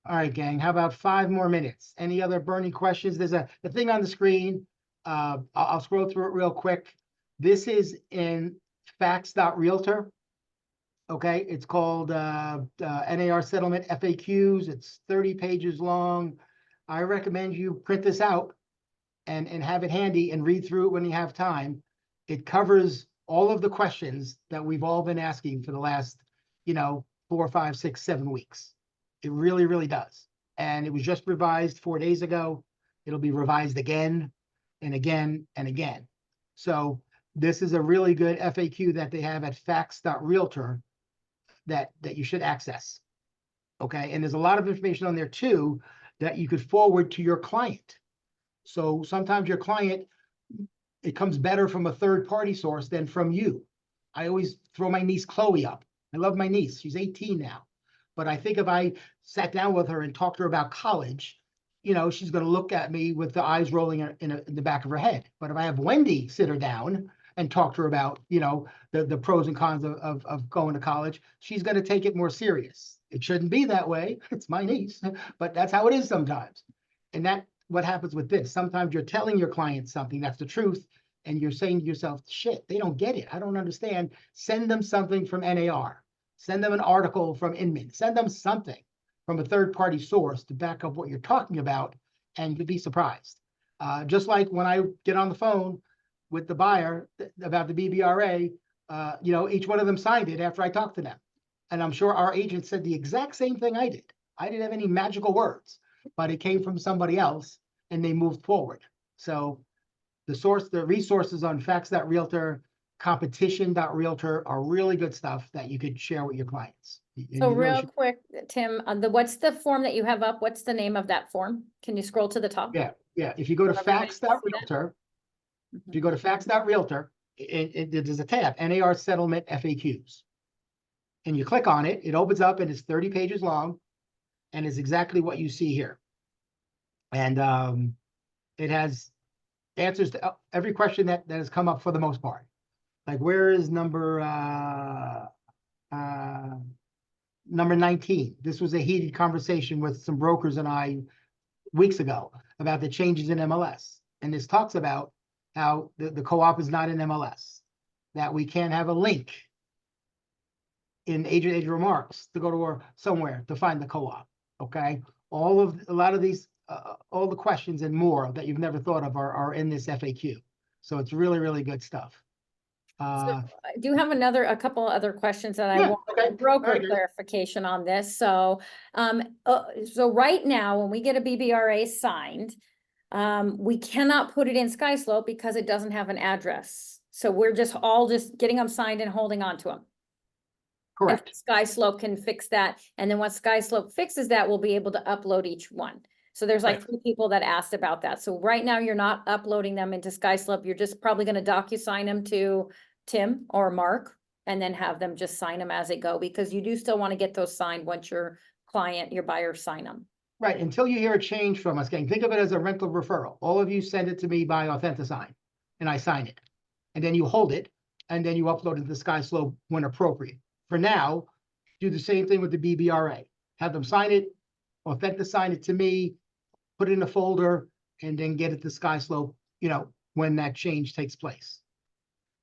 All right, gang, how about 5 more minutes? Any other burning questions? There's the thing on the screen. I'll scroll through it real quick. This is in facts.realtor. Okay, it's called NAR settlement FAQs. It's 30 pages long. I recommend you print this out and have it handy and read through it when you have time. It covers all of the questions that we've all been asking for the last, 4, 5, 6, 7 weeks. It really, really does. And it was just revised 4 days ago. It'll be revised again and again and again. So this is a really good FAQ that they have at facts.realtor that you should access. Okay. And there's a lot of information on there too that you could forward to your client. So sometimes your client, it comes better from a third party source than from you. I always throw my niece Chloe up. I love my niece. She's 18 now. But I think if I sat down with her and talked to her about college, she's going to look at me with the eyes rolling in the back of her head. But if I have Wendy sit her down and talk to her about, the pros and cons of going to college, she's going to take it more serious. It shouldn't be that way. It's my niece, but that's how it is sometimes. And that's what happens with this. Sometimes you're telling your client something that's the truth, and you're saying to yourself, shit, they don't get it. I don't understand. Send them something from NAR. Send them an article from Inman. Send them something from a third-party source to back up what you're talking about, and you'd be surprised. Just like when I get on the phone with the buyer about the BBRA, each one of them signed it after I talked to them. And I'm sure our agent said the exact same thing I did. I didn't have any magical words, but it came from somebody else and they moved forward. So the resources on facts.realtor, competition.realtor are really good stuff that you could share with your clients. And So you really real should- quick, Tim, what's the form that you have up? What's the name of that form? Can you scroll to the top? Yeah. If you go to Everybody can see that. facts.realtor, Mhm. if you go to facts.realtor, there's a tab, NAR settlement FAQs. And you click on it, it opens up and it's 30 pages long and it's exactly what you see here. And it has answers to every question that has come up for the most part. Like where is number 19? This was a heated conversation with some brokers and I weeks ago about the changes in MLS. And this talks about how the co-op is not in MLS, that we can't have a link in agent remarks to go to somewhere to find the co-op. Okay. A lot of these, all the questions and more that you've never thought of are in this FAQ. So it's really, really good stuff. So I do have a couple other questions that I Yeah, want okay. broker All right. clarification on this. So, so right now, when we get a BBRA signed, we cannot put it in SkySlope because it doesn't have an address. So we're just getting them signed and holding on to them. Correct. SkySlope can fix that. And then once SkySlope fixes that, we'll be able to upload each one. So there's like Right. 3 people that asked about that. So right now you're not uploading them into SkySlope. You're just probably going to DocuSign them to Tim or Mark and then have them just sign them as they go, because you do still want to get those signed once your buyer sign them. Right. Until you hear a change from us, gang, think of it as a rental referral. All of you send it to me by AuthentiSign and I sign it. And then you hold it and then you upload it to the SkySlope when appropriate. For now, do the same thing with the BBRA. Have them sign it, AuthentiSign it to me, put it in a folder, and then get it to SkySlope, when that change takes place.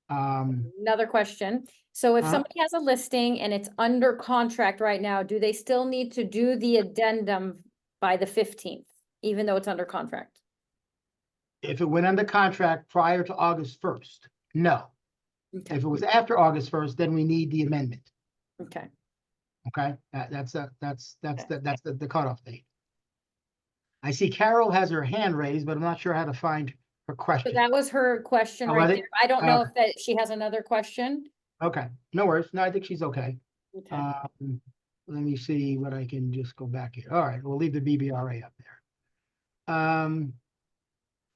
Another question. So if somebody has a listing and it's under contract right now, do they still need to do the addendum by the 15th, even though it's under contract? If it went under contract prior to August 1st, no. Okay, If it was after August 1st, then we need the amendment. okay. Okay, that's the cutoff date. I see Carol has her hand raised, but I'm not sure how to find her So question. that was her question Oh, right was there. it? I don't know if that she has another question. Okay, no worries. No, I think she's okay. Okay. Let me see what I can just go back here. All right, we'll leave the BBRA up there.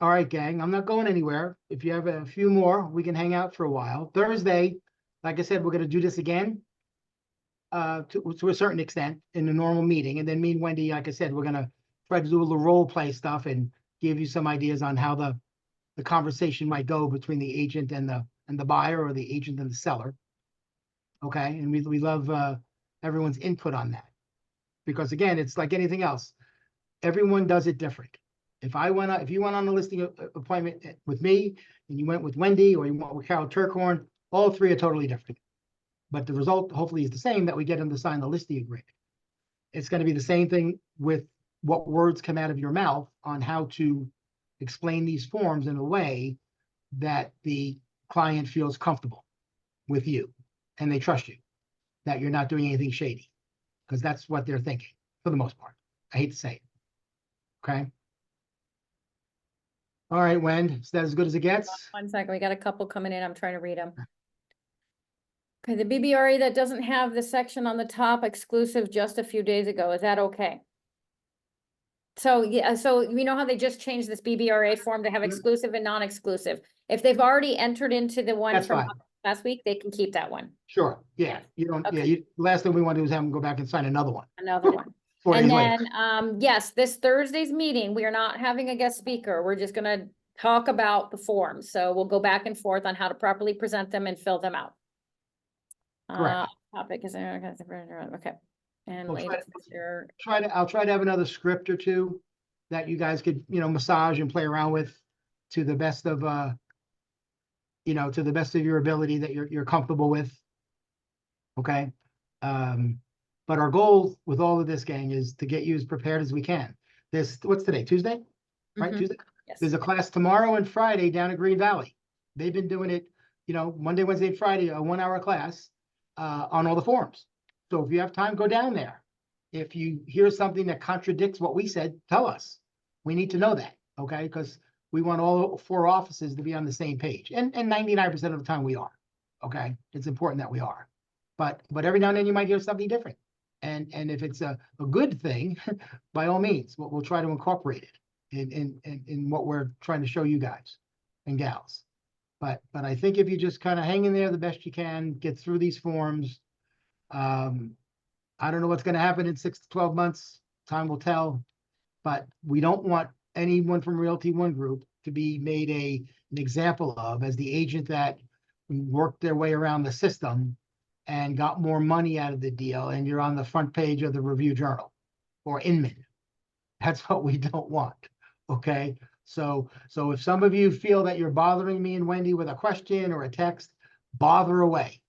All right, gang, I'm not going anywhere. If you have a few more, we can hang out for a while. Thursday, like I said, we're going to do this again to a certain extent in the normal meeting. And then me and Wendy, like I said, we're going to try to do a little role play stuff and give you some ideas on how the conversation might go between the agent and the buyer, or the agent and the seller. Okay, and we love everyone's input on that, because again, it's like anything else. Everyone does it different. If you went on a listing appointment with me and you went with Wendy or you went with Carol Turkhorn, all 3 are totally different. But the result hopefully is the same, that we get them to sign the listing agreement. It's going to be the same thing with what words come out of your mouth on how to explain these forms in a way that the client feels comfortable with you and they trust you, that you're not doing anything shady, because that's what they're thinking for the most part. I hate to say it. Okay. All right, Wen, is that as good as it gets? 1 second, we got a couple coming in. I'm trying to read them. Okay, the BBRA that doesn't have the section on the top exclusive just a few days ago, is that okay? So, yeah, so you know how they just changed this BBRA form to have exclusive and non-exclusive? If they've already entered into the one That's from fine. last week, they can keep that one, Sure, yeah, you don't, Okay. yeah, last thing we want to do is have them go back and sign another one another one. 4 And days later. then, yes, this Thursday's meeting, we are not having a guest speaker. We're just gonna talk about the forms. So we'll go back and forth on how to properly present them and fill them out. Correct. Topic is, okay. And We'll latest, I'll try to have another script or two that you guys could, massage and play around with to the best of, to the best of your ability that you're comfortable with. Okay. But our goal with all of this, gang, is to get you as prepared as we can. What's today? Tuesday? Right? Mhm. Tuesday? yes. There's a class tomorrow and Friday down at Green Valley. They've been doing it, Monday, Wednesday, and Friday, a 1-hour class on all the forms. So if you have time, go down there. If you hear something that contradicts what we said, tell us. We need to know that, okay? Because we want all 4 offices to be on the same page. And 99% of the time we are, okay? It's important that we are. But every now and then you might hear something different. And if it's a good thing, by all means, we'll try to incorporate it in what we're trying to show you guys and gals. But I think if you just kind of hang in there the best you can, get through these forms. I don't know what's going to happen in 6 to 12 months. Time will tell. But we don't want anyone from Realty One Group to be made an example of as the agent that worked their way around the system and got more money out of the deal, and you're on the front page of the Review Journal or Inman. That's what we don't want, okay? So if some of you feel that you're bothering me and Wendy with a question or a text, bother away.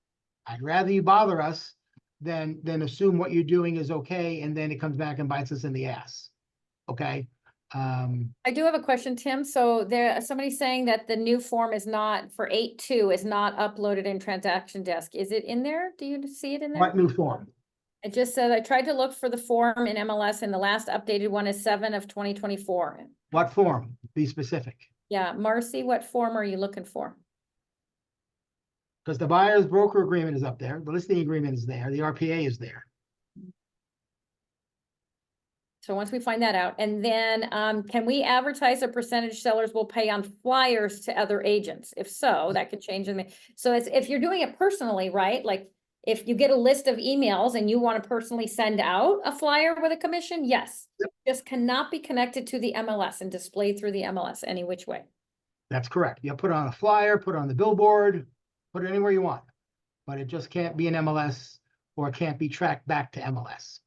I'd rather you bother us than assume what you're doing is okay, and then it comes back and bites us in the ass, okay? I do have a question, Tim. So somebody's saying that the new form is not for 8.2 is not uploaded in transaction desk. Is it in there? Do you see it in there? What new form? It just said, I tried to look for the form in MLS and the last updated one is 7 of 2024. What form? Be specific. Yeah, Marcy, what form are you looking for? Because the buyer's broker agreement is up there, the listing agreement is there, the RPA is there. So once we find that out, and then can we advertise a percentage sellers will pay on flyers to other agents? If so, that could change. So it's, if you're doing it personally, right? Like if you get a list of emails and you want to personally send out a flyer with a commission, yes. Yep. Just cannot be connected to the MLS and displayed through the MLS any which way. That's correct. You put it on a flyer, put it on the billboard, put it anywhere you want, but it just can't be an MLS or it can't be tracked back to MLS.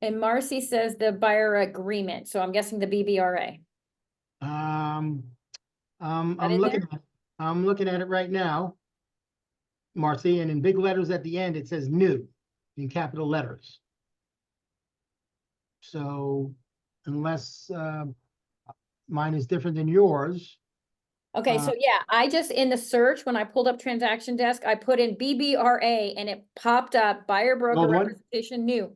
And Marcy says the buyer agreement, so I'm guessing the BBRA. I'm in looking at it right now, Marcy, and in big letters at the end, it says new in capital letters. So unless mine is different than yours. Okay, so yeah, I just, in the search, when I pulled up transaction desk, I put in BBRA and it popped up buyer broker Old one? representation new.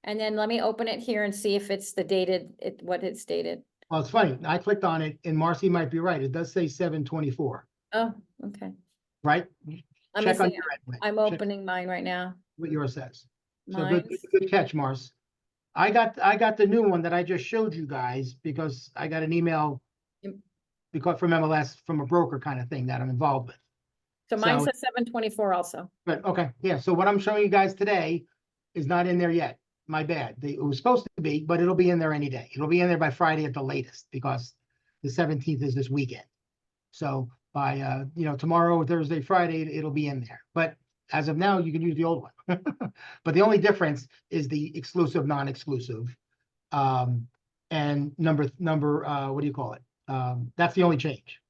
And then let me open it here and see if it's the dated, what it's dated. Well, it's funny. I clicked on it and Marcy might be right. It does say 7/24, Oh, okay. right? I'm Check on missing your it. end, Lynn. I'm Check opening mine right now. what yours says. So Mine's, good catch, Mars. I got the new one that I just showed you guys because I got an email Yep. because from MLS from a broker kind of thing that I'm involved with. so mine So- says 7/24 also. But okay, yeah. So what I'm showing you guys today is not in there yet. My bad. It was supposed to be, but it'll be in there any day. It'll be in there by Friday at the latest because the 17th is this weekend. So by tomorrow, Thursday, Friday, it'll be in there. But as of now, you can use the old one. But the only difference is the exclusive, non-exclusive, and number what do you call it? That's the only change.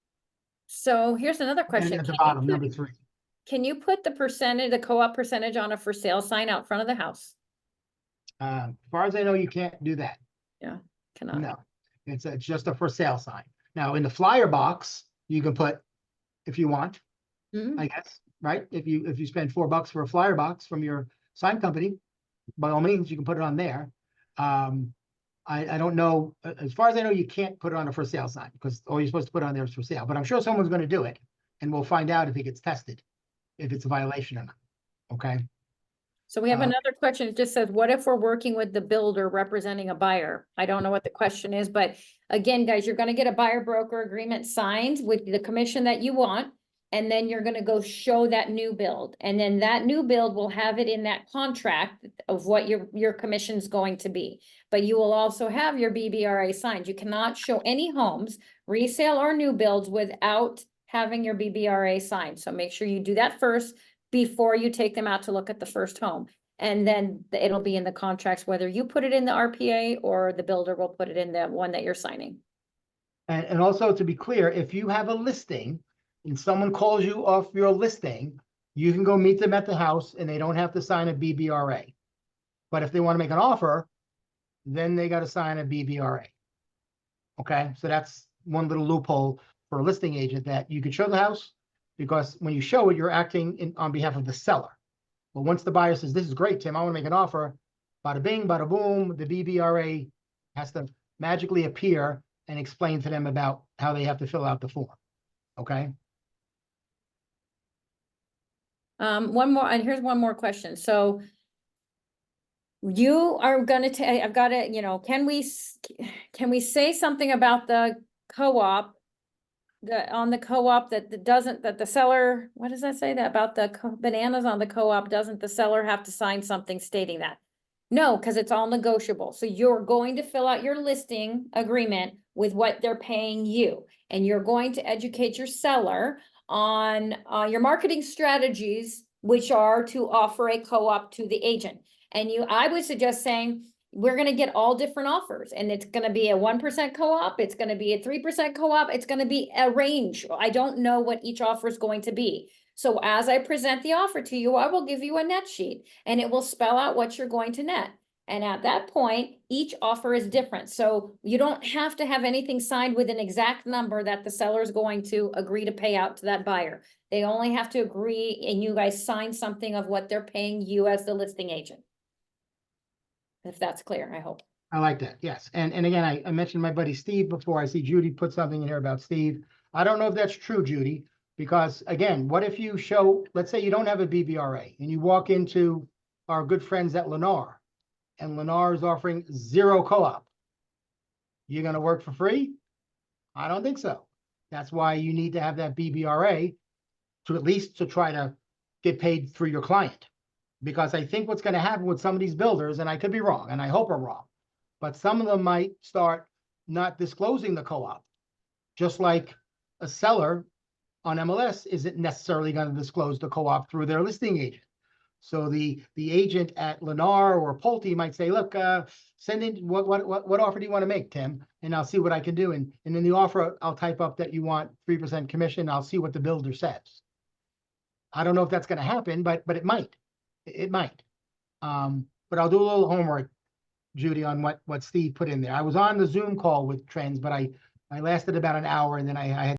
So here's another And question. at the Can you bottom, put- number 3. Can you put the percentage, the co-op percentage on a for sale sign out front of the house? As far as I know, you can't do that. Cannot. No, it's just a for sale sign. Now in the flyer box, you can put if you want, Mhm. I guess, right? If you spend $4 for a flyer box from your sign company, by all means, you can put it on there. I don't know, as far as I know, you can't put it on a for sale sign because all you're supposed to put on there is for sale, but I'm sure someone's going to do it and we'll find out if it gets tested, if it's a violation or not. Okay. So we have Uh, another question. It just says, what if we're working with the builder representing a buyer? I don't know what the question is, but again, guys, you're gonna get a buyer broker agreement signed with the commission that you want. And then you're gonna go show that new build. And then that new build will have it in that contract of what your commission's going to be. But you will also have your BBRA signed. You cannot show any homes, resale or new builds without having your BBRA signed. So make sure you do that first before you take them out to look at the first home. And then it'll be in the contracts, whether you put it in the RPA or the builder will put it in the one that you're signing. And also to be clear, if you have a listing and someone calls you off your listing, you can go meet them at the house and they don't have to sign a BBRA. But if they want to make an offer, then they got to sign a BBRA. Okay, so that's one little loophole for a listing agent that you could show the house because when you show it, you're acting on behalf of the seller. But once the buyer says, this is great, Tim, I want to make an offer, bada bing, bada boom, the BBRA has to magically appear and explain to them about how they have to fill out the form. Okay? One more, and here's one more question. So you are gonna take, I've got to, can we say something about the co-op? On the co-op that the seller, what does that say that about the bananas on the co-op, doesn't the seller have to sign something stating that? No, because it's all negotiable. So you're going to fill out your listing agreement with what they're paying you. And you're going to educate your seller on your marketing strategies, which are to offer a co-op to the agent. And I would suggest saying, we're gonna get all different offers, and it's gonna be a 1% co-op, it's gonna be a 3% co-op, it's gonna be a range. I don't know what each offer is going to be. So as I present the offer to you, I will give you a net sheet, and it will spell out what you're going to net. And at that point, each offer is different. So you don't have to have anything signed with an exact number that the seller is going to agree to pay out to that buyer. They only have to agree, and you guys sign something of what they're paying you as the listing agent. If that's clear, I hope. I like that, yes. And again, I mentioned my buddy Steve before. I see Judy put something in here about Steve. I don't know if that's true, Judy, because again, what if you show, let's say you don't have a BBRA and you walk into our good friends at NAR and NAR is offering 0 co-op. You're going to work for free? I don't think so. That's why you need to have that BBRA to at least to try to get paid through your client. Because I think what's going to happen with some of these builders, and I could be wrong, and I hope I'm wrong, but some of them might start not disclosing the co-op, just like a seller on MLS isn't necessarily going to disclose the co-op through their listing agent. So the agent at NAR or Pulte might say, look, send in what offer do you want to make, Tim? And I'll see what I can do. And in the offer, I'll type up that you want 3% commission. I'll see what the builder says. I don't know if that's going to happen, but it might. It might. But I'll do a little homework, Judy, on what Steve put in there. I was on the Zoom call with Trends, but I lasted about an hour and then I had